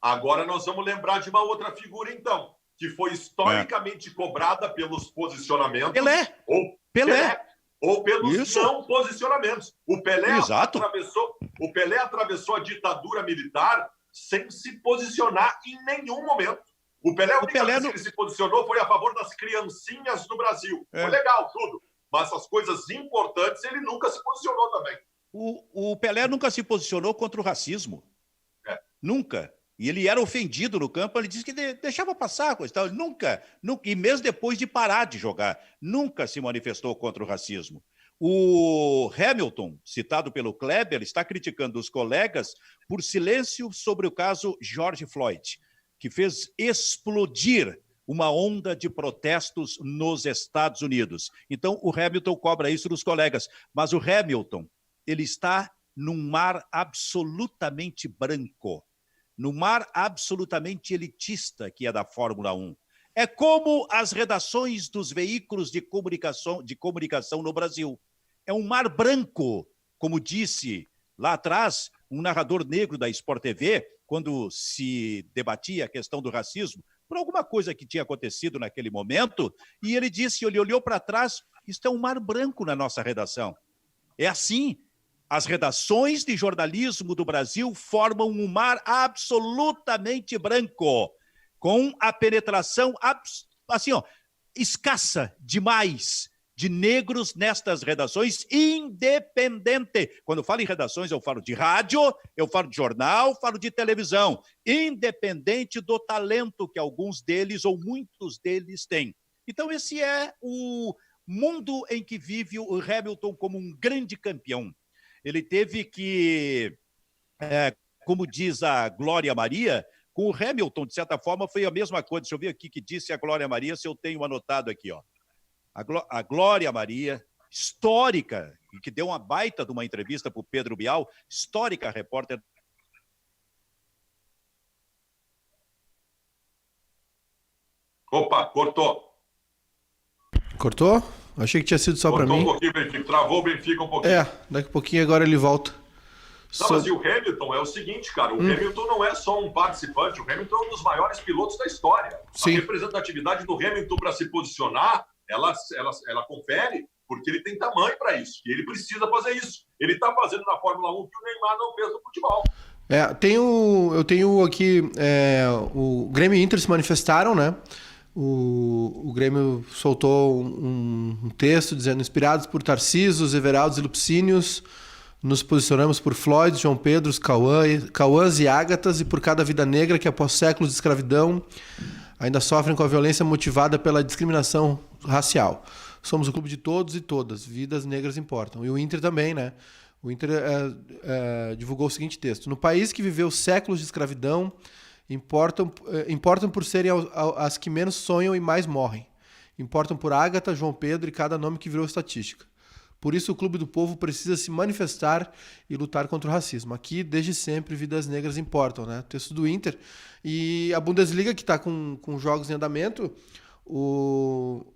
Agora nós vamos lembrar de uma outra figura, então, que foi historicamente cobrada pelos posicionamentos. Pelé. Ou pelos não posicionamentos. O Pelé atravessou a ditadura militar sem se posicionar em nenhum momento. O Pelé, a única vez que ele se posicionou foi a favor das criancinhas do Brasil. Foi legal, tudo. Mas as coisas importantes ele nunca se posicionou também. O Pelé nunca se posicionou contra o racismo. Nunca. E ele era ofendido no campo, ele disse que deixava passar a coisa. Ele nunca, e mesmo depois de parar de jogar, nunca se manifestou contra o racismo. O Hamilton, citado pelo Kleber, está criticando os colegas por silêncio sobre o caso George Floyd, que fez explodir uma onda de protestos nos Estados Unidos. Então, o Hamilton cobra isso dos colegas. Mas o Hamilton, ele está num mar absolutamente branco, num mar absolutamente elitista, que é da Fórmula 1. É como as redações dos veículos de comunicação no Brasil. É um mar branco, como disse lá atrás um narrador negro da Sport TV, quando se debatia a questão do racismo, por alguma coisa que tinha acontecido naquele momento, e ele disse, ele olhou para trás, isso é um mar branco na nossa redação. É assim, as redações de jornalismo do Brasil formam um mar absolutamente branco, com a penetração assim, escassa demais de negros nestas redações, independente. Quando eu falo em redações, eu falo de rádio, eu falo de jornal, falo de televisão, independente do talento que alguns deles ou muitos deles têm. Então, esse é o mundo em que vive o Hamilton como um grande campeão. Ele teve que como diz a Glória Maria, com o Hamilton, de certa forma, foi a mesma coisa. Deixa eu ver aqui o que disse a Glória Maria, se eu tenho anotado aqui, ó. A Glória Maria, histórica, e que deu uma baita de uma entrevista para o Pedro Bial, histórica repórter. Opa, cortou. Cortou? Achei que tinha sido só para mim. Cortou um pouquinho, Benfica. Travou o Benfica um pouquinho. Daqui a pouquinho agora ele volta. Não, mas e o Hamilton é o seguinte, cara, o Hamilton não é só um participante, o Hamilton é um dos maiores pilotos da história. Sim. A representatividade do Hamilton para se posicionar, ela confere, porque ele tem tamanho para isso, e ele precisa fazer isso. Ele está fazendo na Fórmula 1 que o Neymar não fez no futebol. Eu tenho aqui, o Grêmio e Inter se manifestaram, né? O Grêmio soltou um texto dizendo: inspirados por Tarcísios, Everaldos e Lupicínios, nos posicionamos por Floyd, João Pedro, Cauãs e Ágatas, e por cada vida negra que após séculos de escravidão ainda sofrem com a violência motivada pela discriminação racial. Somos o clube de todos e todas, vidas negras importam. E o Inter também, né? O Inter divulgou o seguinte texto: no país que viveu séculos de escravidão, importam por serem as que menos sonham e mais morrem. Importam por Ágata, João Pedro e cada nome que virou estatística. Por isso o Clube do Povo precisa se manifestar e lutar contra o racismo. Aqui, desde sempre, vidas negras importam, né? Texto do Inter. E a Bundesliga, que está com jogos em andamento, o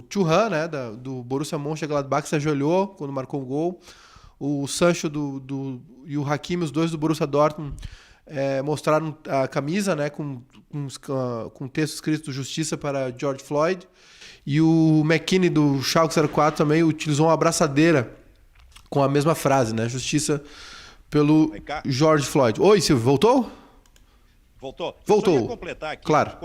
Thuram, né, do Borussia Mönchengladbach, se ajoelhou quando marcou um gol. O Sancho e o Hakimi, os dois do Borussia Dortmund, mostraram a camisa, né, com texto escrito "Justiça para George Floyd". E o McKinney do Schalke 04 também utilizou uma abraçadeira com a mesma frase, né? Justiça pelo George Floyd. Oi, Silvio, voltou? Voltou. Voltou. Eu só ia completar aqui, claro,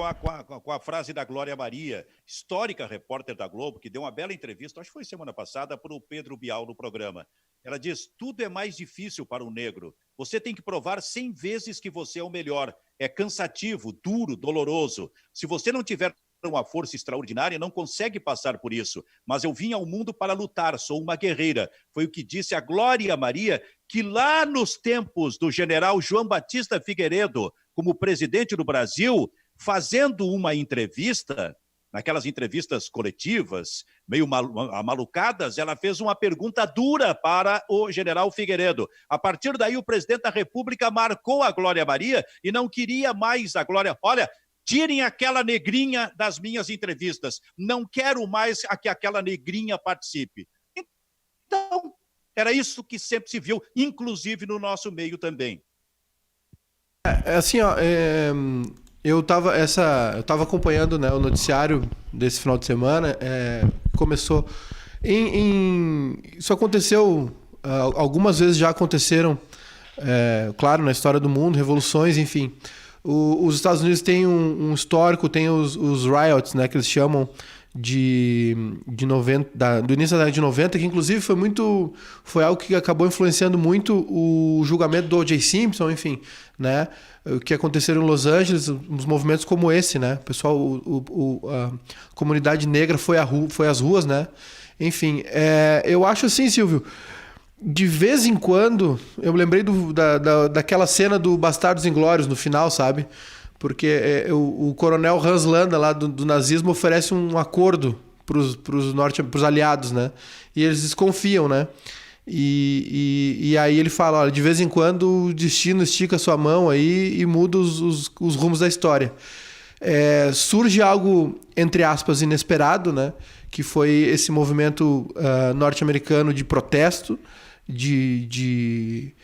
com a frase da Glória Maria, histórica repórter da Globo, que deu uma bela entrevista, acho que foi semana passada, para o Pedro Bial no programa. Ela diz: tudo é mais difícil para o negro. Você tem que provar 100 vezes que você é o melhor. É cansativo, duro, doloroso. Se você não tiver uma força extraordinária, não consegue passar por isso. Mas eu vim ao mundo para lutar, sou uma guerreira. Foi o que disse a Glória Maria, que lá nos tempos do general João Batista Figueiredo, como presidente do Brasil, fazendo uma entrevista, naquelas entrevistas coletivas, meio amalucadas, ela fez uma pergunta dura para o general Figueiredo. A partir daí, o presidente da República marcou a Glória Maria e não queria mais a Glória. Olha, tirem aquela negrinha das minhas entrevistas. Não quero mais que aquela negrinha participe. Então, era isso que sempre se viu, inclusive no nosso meio também. Assim, ó, eu tava acompanhando, né, o noticiário desse final de semana. Começou isso aconteceu, algumas vezes já aconteceram, claro, na história do mundo, revoluções, enfim. Os Estados Unidos têm um histórico, tem os riots, né, que eles chamam de 90, do início da década de 90, que inclusive foi algo que acabou influenciando muito o julgamento do O.J. Simpson, enfim, né, o que aconteceu em Los Angeles, uns movimentos como esse, né, o pessoal, a comunidade negra foi às ruas, né, enfim, eu acho assim, Silvio, de vez em quando, eu me lembrei daquela cena do Bastardos Inglórios no final, sabe? Porque o coronel Hans Landa, lá do nazismo, oferece um acordo pros aliados, né? E eles desconfiam, né? E aí ele fala: olha, de vez em quando o destino estica sua mão aí e muda os rumos da história. Surge algo, entre aspas, inesperado, né? Que foi esse movimento norte-americano de protesto, de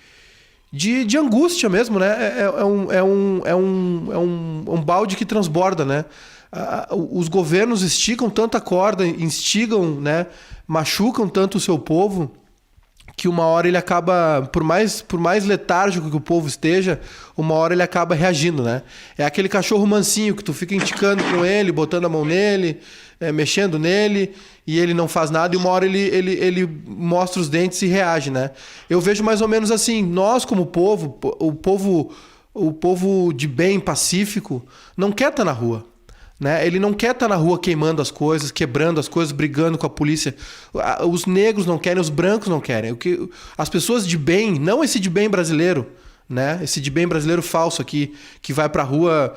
angústia mesmo, né? É um balde que transborda, né? Os governos esticam tanto a corda, instigam, né? Machucam tanto o seu povo, que uma hora ele acaba, por mais letárgico que o povo esteja, uma hora ele acaba reagindo, né? É aquele cachorro mansinho que tu fica indicando com ele, botando a mão nele, mexendo nele, e ele não faz nada, e uma hora ele mostra os dentes e reage, né? Eu vejo mais ou menos assim: nós como povo, o povo de bem, pacífico, não quer estar na rua. né? Ele não quer estar na rua queimando as coisas, quebrando as coisas, brigando com a polícia. Os negros não querem, os brancos não querem. As pessoas de bem, não esse de bem brasileiro, né? Esse de bem brasileiro falso aqui, que vai pra rua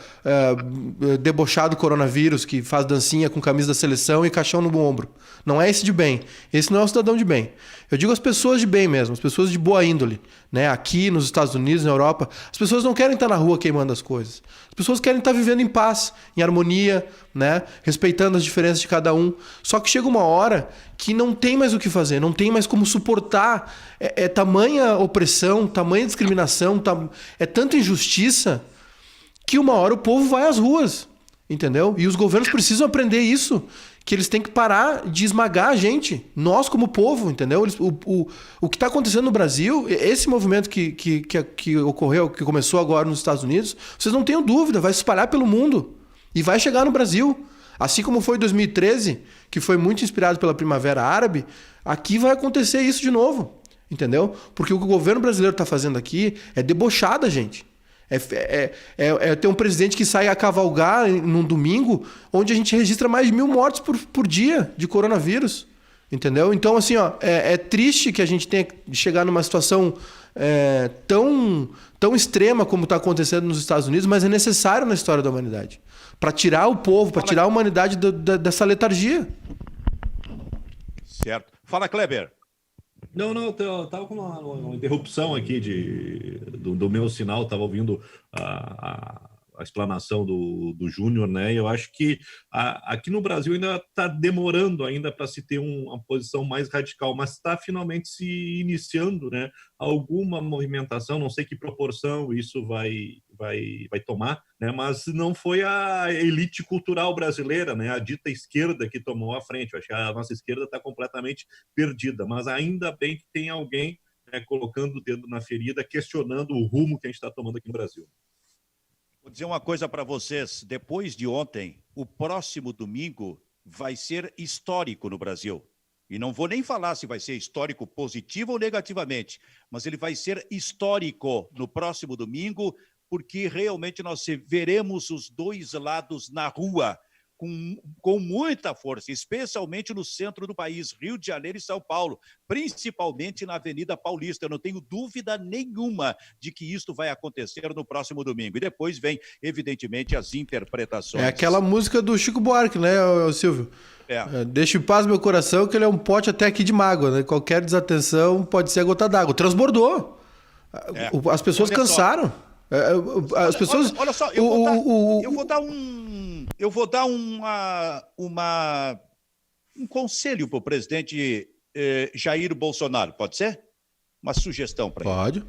debochado do coronavírus, que faz dancinha com camisa da seleção e caixão no ombro. Não é esse de bem. Esse não é o cidadão de bem. Eu digo as pessoas de bem mesmo, as pessoas de boa índole, né? Aqui nos Estados Unidos, na Europa, as pessoas não querem estar na rua queimando as coisas. As pessoas querem estar vivendo em paz, em harmonia, né? Respeitando as diferenças de cada um. Só que chega uma hora que não tem mais o que fazer, não tem mais como suportar. É tamanha opressão, tamanha discriminação, é tanta injustiça que uma hora o povo vai às ruas, entendeu? E os governos precisam aprender isso, que eles têm que parar de esmagar a gente, nós como povo, entendeu? O que está acontecendo no Brasil, esse movimento que ocorreu, que começou agora nos Estados Unidos, vocês não tenham dúvida, vai se espalhar pelo mundo e vai chegar no Brasil. Assim como foi em 2013, que foi muito inspirado pela Primavera Árabe, aqui vai acontecer isso de novo, entendeu? Porque o que o governo brasileiro está fazendo aqui é debochar da gente. É ter um presidente que sai a cavalgar num domingo, onde a gente registra mais de 1.000 mortes por dia de coronavírus, entendeu? Então, assim, ó, é triste que a gente tenha que chegar numa situação tão extrema como está acontecendo nos Estados Unidos, mas é necessário na história da humanidade, para tirar o povo, para tirar a humanidade dessa letargia. Certo. Fala, Kleber. Não, eu tava com uma interrupção aqui do meu sinal, estava ouvindo a explanação do Júnior, né? E eu acho que aqui no Brasil ainda está demorando ainda para se ter uma posição mais radical, mas está finalmente se iniciando, né? Alguma movimentação, não sei que proporção isso vai tomar, né? Mas não foi a elite cultural brasileira, né? A dita esquerda que tomou a frente. Eu acho que a nossa esquerda está completamente perdida, mas ainda bem que tem alguém, né, colocando o dedo na ferida, questionando o rumo que a gente está tomando aqui no Brasil. Vou dizer uma coisa para vocês. Depois de ontem, o próximo domingo vai ser histórico no Brasil. E não vou nem falar se vai ser histórico positivo ou negativamente, mas ele vai ser histórico no próximo domingo, porque realmente nós veremos os dois lados na rua, com muita força, especialmente no centro do país, Rio de Janeiro e São Paulo, principalmente na Avenida Paulista. Eu não tenho dúvida nenhuma de que isso vai acontecer no próximo domingo. E depois vem, evidentemente, as interpretações. É aquela música do Chico Buarque, né, Silvio? Deixa em paz meu coração, que ele é um pote até aqui de mágoa, né? Qualquer desatenção pode ser a gota d'água. Transbordou. As pessoas cansaram. As pessoas... Olha só, eu vou dar um conselho para o presidente Jair Bolsonaro, pode ser? Uma sugestão para ele. Pode.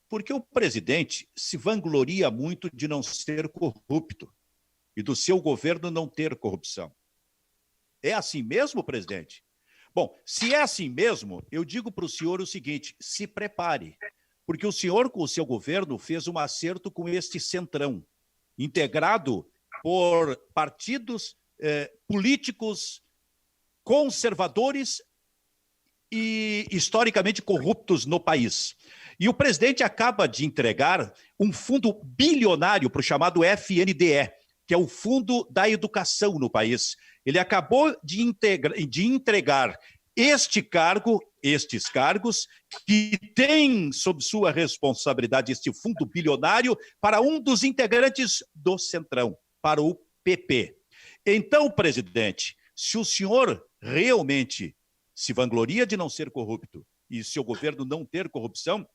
Porque o presidente se vangloria muito de não ser corrupto e do seu governo não ter corrupção. É assim mesmo, presidente? Bom, se é assim mesmo, eu digo para o senhor o seguinte: se prepare, porque o senhor, com o seu governo, fez um acerto com este centrão, integrado por partidos políticos conservadores e historicamente corruptos no país. E o presidente acaba de entregar um fundo bilionário para o chamado FNDE, que é o Fundo da Educação no país. Ele acabou de entregar estes cargos, que tem sob sua responsabilidade este fundo bilionário, para um dos integrantes do Centrão, para o PP. Então, presidente, se o senhor realmente se vangloria de não ser corrupto e seu governo não ter corrupção,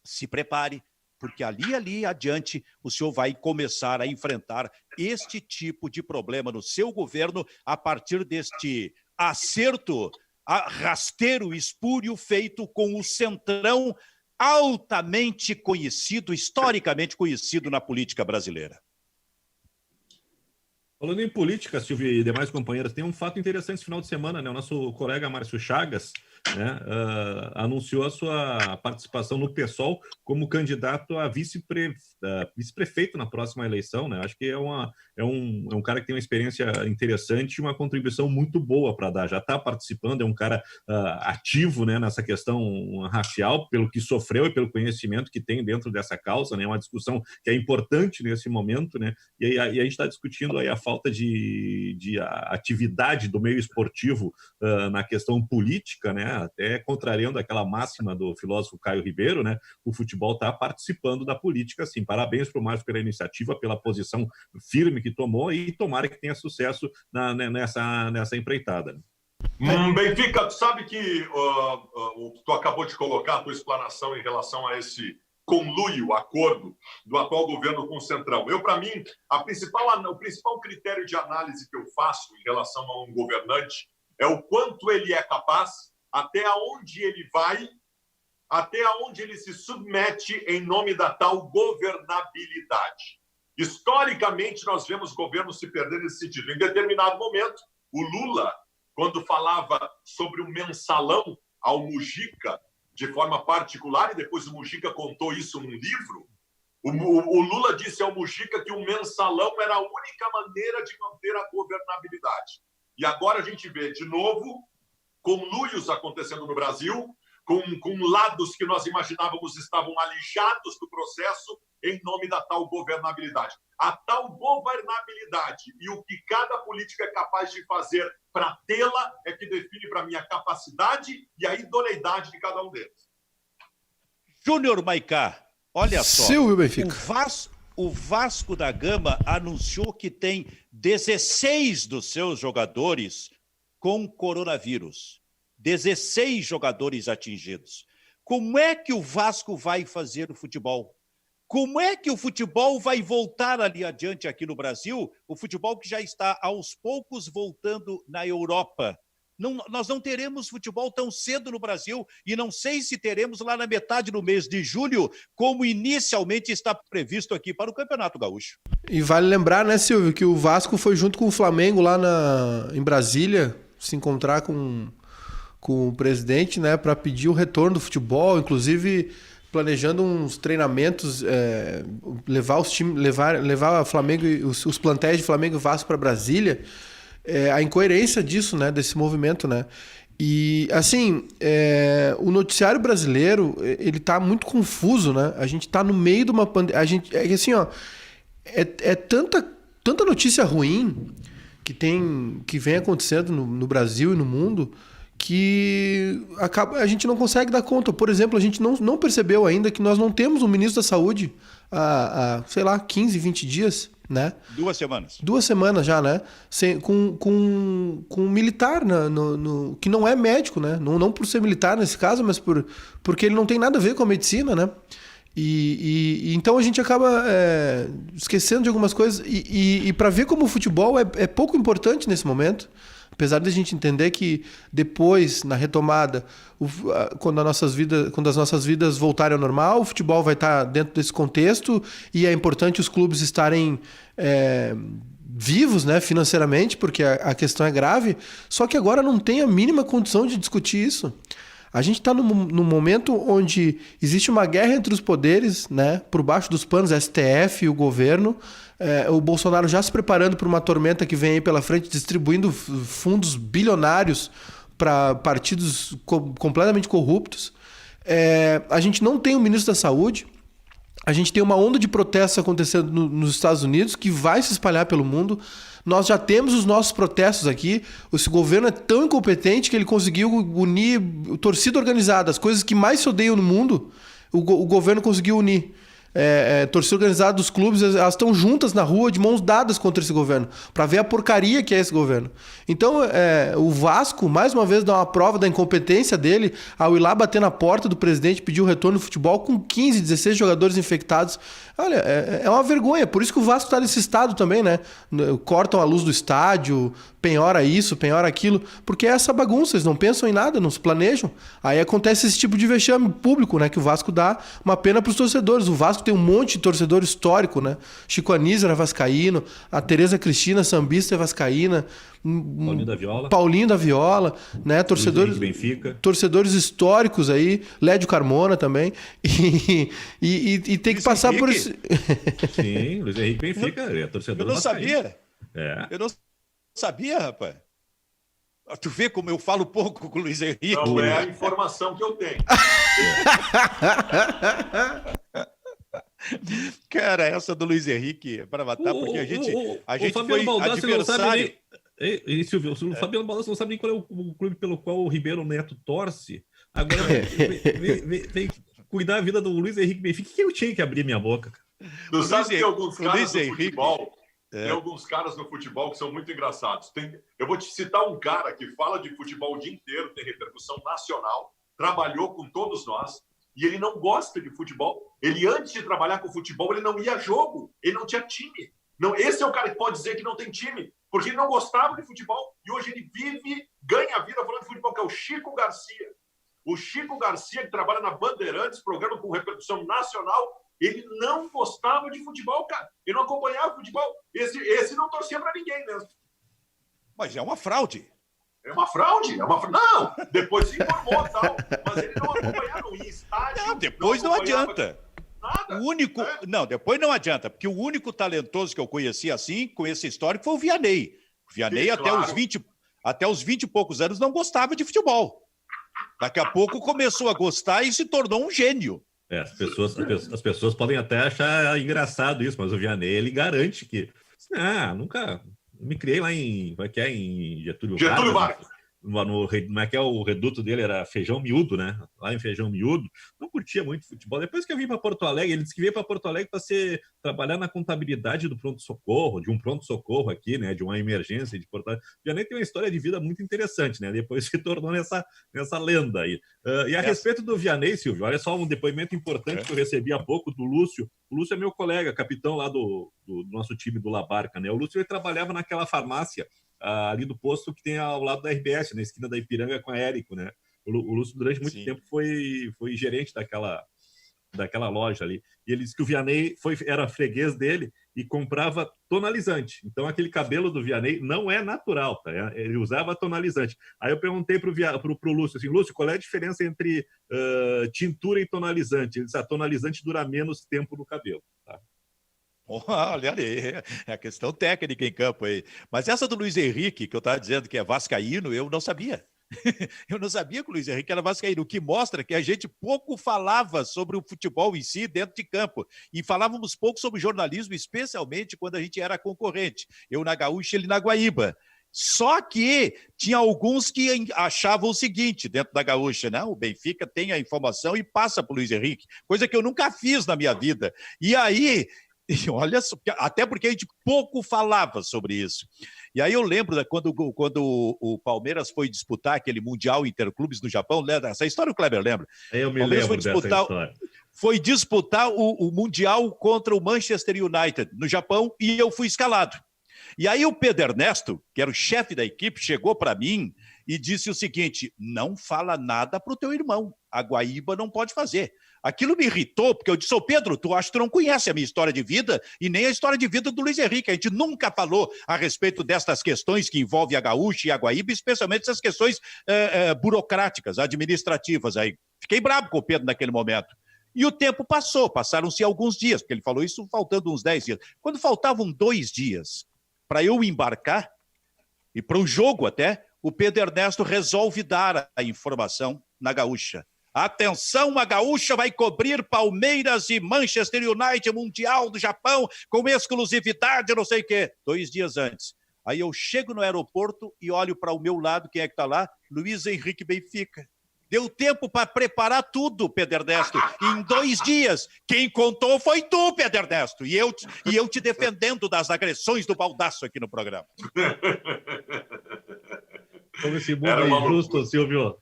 se prepare, porque ali adiante o senhor vai começar a enfrentar este tipo de problema no seu governo a partir deste acerto rasteiro, espúrio, feito com o Centrão, altamente conhecido, historicamente conhecido na política brasileira. Falando em política, Silvio e demais companheiros, tem um fato interessante esse final de semana, né? O nosso colega Márcio Chagas né, anunciou a sua participação no PSOL como candidato a vice-prefeito na próxima eleição, né? Acho que é um cara que tem uma experiência interessante e uma contribuição muito boa para dar. Já está participando, é um cara ativo, né, nessa questão racial, pelo que sofreu e pelo conhecimento que tem dentro dessa causa, né? É uma discussão que é importante nesse momento, né? E a gente está discutindo aí a falta de atividade do meio esportivo na questão política, né? Até contrariando aquela máxima do filósofo Caio Ribeiro, né? O futebol está participando da política, sim. Parabéns para o Márcio pela iniciativa, pela posição firme que tomou e tomara que tenha sucesso nessa empreitada. Benfica, tu sabe que tu acabou de colocar a tua explanação em relação a esse conluio, acordo do atual governo com o Centrão. Para mim, o principal critério de análise que eu faço em relação a um governante é o quanto ele é capaz, até onde ele vai, até onde ele se submete em nome da tal governabilidade. Historicamente, nós vemos governos se perder nesse sentido. Em determinado momento, o Lula, quando falava sobre o mensalão ao Mujica, de forma particular, e depois o Mujica contou isso num livro, o Lula disse ao Mujica que o mensalão era a única maneira de manter a governabilidade. E agora a gente vê, de novo, conluios acontecendo no Brasil, com lados que nós imaginávamos estavam alijados do processo em nome da tal governabilidade. A tal governabilidade e o que cada política é capaz de fazer para tê-la é que define para mim a capacidade e a idoneidade de cada um deles. Júnior Maicá, olha só. Silvio Benfica. O Vasco da Gama anunciou que tem 16 dos seus jogadores com coronavírus. 16 jogadores atingidos. Como é que o Vasco vai fazer o futebol? Como é que o futebol vai voltar ali adiante aqui no Brasil? O futebol que já está aos poucos voltando na Europa. Nós não teremos futebol tão cedo no Brasil e não sei se teremos lá na metade do mês de julho, como inicialmente está previsto aqui para o Campeonato Gaúcho. E vale lembrar, né, Silvio, que o Vasco foi junto com o Flamengo lá em Brasília se encontrar com o presidente, né, para pedir o retorno do futebol, inclusive planejando uns treinamentos, levar o Flamengo, os plantéis de Flamengo e Vasco para Brasília, a incoerência disso, né, desse movimento, né? E assim, o noticiário brasileiro, ele tá muito confuso, né? A gente tá no meio de uma pandemia, assim, ó, tanta notícia ruim que vem acontecendo no Brasil e no mundo, que a gente não consegue dar conta. Por exemplo, a gente não percebeu ainda que nós não temos um ministro da Saúde há sei lá, 15, 20 dias, né? 2 semanas. 2 semanas já, né? Com um militar que não é médico, né? Não por ser militar nesse caso, mas porque ele não tem nada a ver com a medicina, né? E então a gente acaba esquecendo de algumas coisas. E para ver como o futebol é pouco importante nesse momento, apesar de a gente entender que depois, na retomada, quando as nossas vidas voltarem ao normal, o futebol vai estar dentro desse contexto e é importante os clubes estarem vivos, né, financeiramente, porque a questão é grave, só que agora não tem a mínima condição de discutir isso. A gente está num momento onde existe uma guerra entre os poderes, né, por baixo dos panos, STF e o governo. O Bolsonaro já se preparando para uma tormenta que vem aí pela frente, distribuindo fundos bilionários para partidos completamente corruptos. A gente não tem um ministro da Saúde. A gente tem uma onda de protestos acontecendo nos Estados Unidos que vai se espalhar pelo mundo. Nós já temos os nossos protestos aqui. Esse governo é tão incompetente que ele conseguiu unir torcida organizada, as coisas que mais se odeiam no mundo, o governo conseguiu unir. Torcida organizada dos clubes, elas estão juntas na rua de mãos dadas contra esse governo, para ver a porcaria que é esse governo. Então o Vasco mais uma vez dá uma prova da incompetência dele ao ir lá bater na porta do presidente e pedir o retorno do futebol com 15, 16 jogadores infectados. Olha, é uma vergonha, por isso que o Vasco está nesse estado também, né? Cortam a luz do estádio, penhora isso, penhora aquilo, porque é essa bagunça, eles não pensam em nada, não se planejam. Aí acontece esse tipo de vexame público, né, que o Vasco dá, uma pena para os torcedores. O Vasco tem um monte de torcedor histórico, né? Chico Anísio era vascaíno, a Tereza Cristina, sambista, é vascaína, Paulinho da Viola, né? Torcedores históricos aí, Lédio Carmona também, e tem que passar por esse... Sim, Luiz Henrique Benfica, é torcedor. Eu não sabia. É. Eu não sabia, rapaz. Tu vê como eu falo pouco com o Luiz Henrique. Não é a informação que eu tenho. Cara, essa do Luiz Henrique é para matar, porque a gente Foi adversário. Silvio, o Fabiano Baldassi não sabe nem qual é o clube pelo qual o Ribeiro Neto torce. Agora vem cuidar da vida do Luiz Henrique Benfica. O que eu tinha que abrir minha boca? Tu sabe que tem alguns caras no Henrique, futebol... Tem alguns caras no futebol que são muito engraçados. Eu vou te citar um cara que fala de futebol o dia inteiro, tem repercussão nacional, trabalhou com todos nós, e ele não gosta de futebol. Ele, antes de trabalhar com futebol, ele não ia a jogo, ele não tinha time. Não, esse é o cara que pode dizer que não tem time, porque ele não gostava de futebol, e hoje ele ganha a vida falando de futebol, que é o Chico Garcia. O Chico Garcia, que trabalha na Bandeirantes, programa com repercussão nacional, ele não gostava de futebol, cara. Ele não acompanhava futebol. Esse não torcia para ninguém mesmo. Mas é uma fraude. É uma fraude. Não, depois se informou e tal. Mas ele não acompanhava no estádio. Não, depois não adianta. Nada. O único... Não, depois não adianta, porque o único talentoso que eu conheci assim, com esse histórico, foi o Vianney. O Vianney, até os 20 e poucos anos, não gostava de futebol. Daqui a pouco começou a gostar e se tornou um gênio. As pessoas podem até achar engraçado isso, mas o Vianney, ele garante que... nunca me criei lá em Getúlio Vargas. Como é que é o reduto dele? Era Feijão Miúdo, né? Lá em Feijão Miúdo. Não curtia muito futebol. Depois que eu vim para Porto Alegre, ele disse que veio para Porto Alegre para trabalhar na contabilidade do pronto-socorro, de um pronto-socorro aqui, né? De uma emergência de Porto Alegre. Já tem uma história de vida muito interessante, né? Depois se tornou nessa lenda aí. E a respeito do Vianney, Silvio, olha só um depoimento importante que eu recebi há pouco do Lúcio. O Lúcio é meu colega, capitão lá do nosso time do La Barca, né? O Lúcio, ele trabalhava naquela farmácia ali do posto que tem ao lado da RBS, na esquina da Ipiranga com a Érico, né? O Lúcio, durante muito tempo, foi gerente daquela loja ali. E ele disse que o Vianney era freguês dele e comprava tonalizante. Então, aquele cabelo do Vianney não é natural, tá? Ele usava tonalizante. Aí eu perguntei pro Lúcio, assim, Lúcio, qual é a diferença entre tintura e tonalizante? Ele disse, tonalizante dura menos tempo no cabelo, tá? Olha aí, é a questão técnica em campo aí. Mas essa do Luiz Henrique, que eu estava dizendo que é vascaíno, eu não sabia. Eu não sabia que o Luiz Henrique era vascaíno, o que mostra que a gente pouco falava sobre o futebol em si dentro de campo. E falávamos pouco sobre jornalismo, especialmente quando a gente era concorrente. Eu na Gaúcha, ele na Guaíba. Só que tinha alguns que achavam o seguinte, dentro da Gaúcha, né? O Benfica tem a informação e passa para o Luiz Henrique, coisa que eu nunca fiz na minha vida. E aí... E olha, até porque a gente pouco falava sobre isso. E aí eu lembro quando o Palmeiras foi disputar aquele Mundial Interclubes no Japão, lembra? Essa história o Kleber lembra? Eu me lembro dessa história. Foi disputar o Mundial contra o Manchester United no Japão e eu fui escalado. E aí o Pedro Ernesto, que era o chefe da equipe, chegou para mim e disse o seguinte, não fala nada para o teu irmão, a Guaíba não pode fazer. Aquilo me irritou, porque eu disse, Pedro, tu acha que tu não conhece a minha história de vida e nem a história de vida do Luiz Henrique. A gente nunca falou a respeito destas questões que envolvem a Gaúcha e a Guaíba, especialmente essas questões burocráticas, administrativas aí. Fiquei bravo com o Pedro naquele momento. E o tempo passaram-se alguns dias, porque ele falou isso faltando uns 10 dias. Quando faltavam 2 dias para eu embarcar, e para o jogo até, o Pedro Ernesto resolve dar a informação na Gaúcha. Atenção, a Gaúcha vai cobrir Palmeiras e Manchester United Mundial do Japão com exclusividade, não sei o quê. 2 dias antes. Aí eu chego no aeroporto e olho para o meu lado, quem é que está lá? Luiz Henrique Benfica. Deu tempo para preparar tudo, Pedro Ernesto. Em 2 dias. Quem contou foi tu, Pedro Ernesto. E eu te defendendo das agressões do Baldasso aqui no programa. Como esse mundo é injusto, Silvio.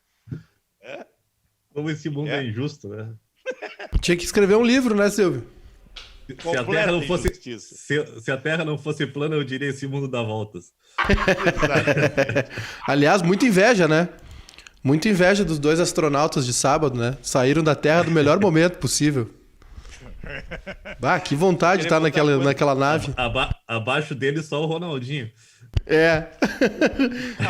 Como esse mundo é injusto, né? Tinha que escrever um livro, né, Silvio? Se a Terra não fosse, injustiça. se a Terra não fosse plana, eu diria esse mundo dá voltas. Aliás, muita inveja, né? Muita inveja dos 2 astronautas de sábado, né? Saíram da Terra no melhor momento possível. Ah, que vontade de estar naquela nave. Abaixo dele só o Ronaldinho.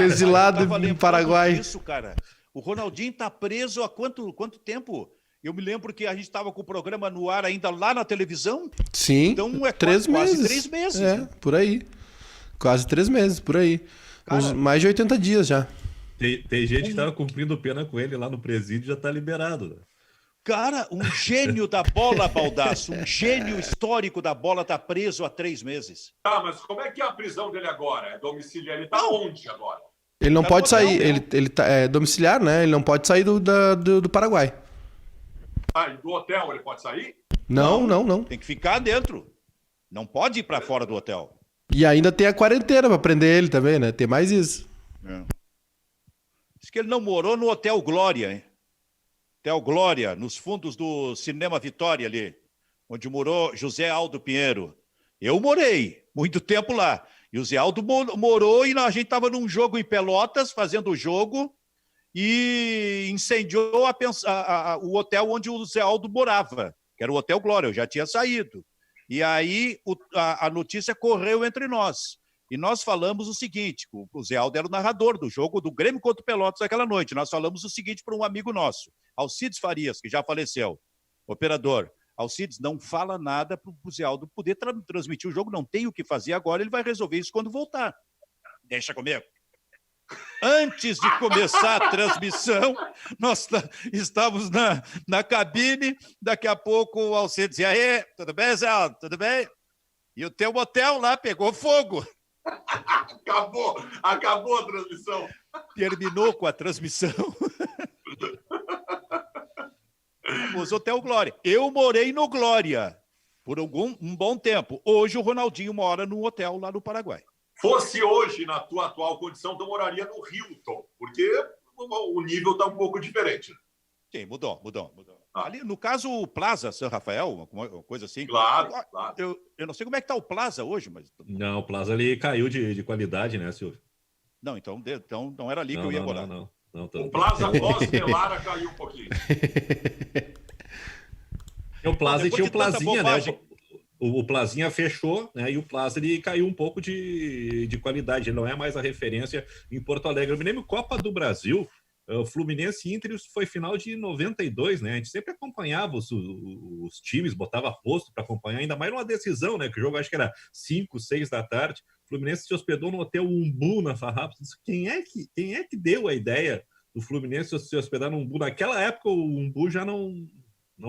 Exilado no Paraguai. Isso, cara. O Ronaldinho tá preso há quanto tempo? Eu me lembro que a gente estava com o programa no ar ainda lá na televisão. Sim, então é 3 meses. Quase 3 meses. Né? Por aí. Quase 3 meses, por aí. Cara, mais de 80 dias já. Tem gente que tava cumprindo pena com ele lá no presídio, já tá liberado. Né? Cara, um gênio da bola, Baldasso, um gênio histórico da bola tá preso há 3 meses. Tá, mas como é que é a prisão dele agora? É domiciliar? Ele tá onde agora? Ele não pode sair, hotel, ele é domiciliar, né? Ele não pode sair do Paraguai. Ah, e do hotel ele pode sair? Não. Tem que ficar dentro. Não pode ir para fora do hotel. E ainda tem a quarentena para prender ele também, né? Tem mais isso. Diz que ele não morou no Hotel Glória, hein? Hotel Glória, nos fundos do Cinema Vitória ali, onde morou José Aldo Pinheiro. Eu morei muito tempo lá. E o Zé Aldo morou e a gente estava num jogo em Pelotas, fazendo o jogo, e incendiou o hotel onde o Zé Aldo morava, que era o Hotel Glória, eu já tinha saído. E aí a notícia correu entre nós. E nós falamos o seguinte, o Zé Aldo era o narrador do jogo do Grêmio contra o Pelotas aquela noite. Nós falamos o seguinte para um amigo nosso, Alcides Farias, que já faleceu, operador. Alcides, não fala nada para o Zé Aldo poder transmitir o jogo, não tem o que fazer agora, ele vai resolver isso quando voltar. Deixa comigo. Antes de começar a transmissão, nós estávamos na cabine, daqui a pouco o Alcides dizia, aí, tudo bem, Zé Aldo? Tudo bem? E o teu hotel lá pegou fogo. Acabou a transmissão. Terminou com a transmissão. O Hotel Glória. Eu morei no Glória por um bom tempo. Hoje o Ronaldinho mora num hotel lá no Paraguai. Fosse hoje, na tua atual condição, tu moraria no Hilton, porque o nível está um pouco diferente. Sim, mudou. Ali, no caso, o Plaza São Rafael, uma coisa assim. Claro. Eu não sei como é que está o Plaza hoje, mas... Não, o Plaza ele caiu de qualidade, né, Silvio? Não, então não era ali que eu ia morar. Não, o Plaza Pós-Melara caiu um pouquinho. O Plaza tinha o Plazinha, né? bobagem... O Plazinha fechou, né? E o Plaza ele caiu um pouco de qualidade. Ele não é mais a referência em Porto Alegre. Eu me lembro Copa do Brasil, o Fluminense e Inter foi final de 92, né? A gente sempre acompanhava os times, botava posto para acompanhar, ainda mais numa decisão, né? Que o jogo acho que era 5, 6 da tarde. O Fluminense se hospedou no Hotel Umbu na Farrapos. Quem é que deu a ideia do Fluminense se hospedar no Umbu? Naquela época o Umbu já não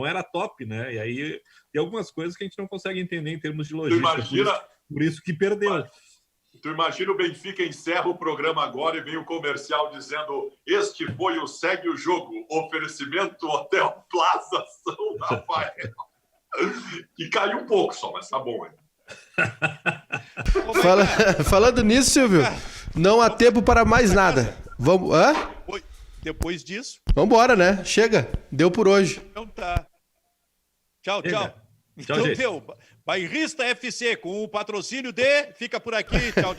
era top, né? E aí tem algumas coisas que a gente não consegue entender em termos de logística. Por isso que perdeu. Tu imagina o Benfica encerra o programa agora e vem o comercial dizendo este foi o Segue o Jogo, oferecimento Hotel Plaza São Rafael. E caiu um pouco só, mas tá bom. Falando nisso, Silvio, não há tempo para mais nada. Vamos... Depois disso... Vamos embora, né? Chega. Deu por hoje. Então tá. Tchau. Então deu. Bairrista FC com o patrocínio de... Fica por aqui. Tchau.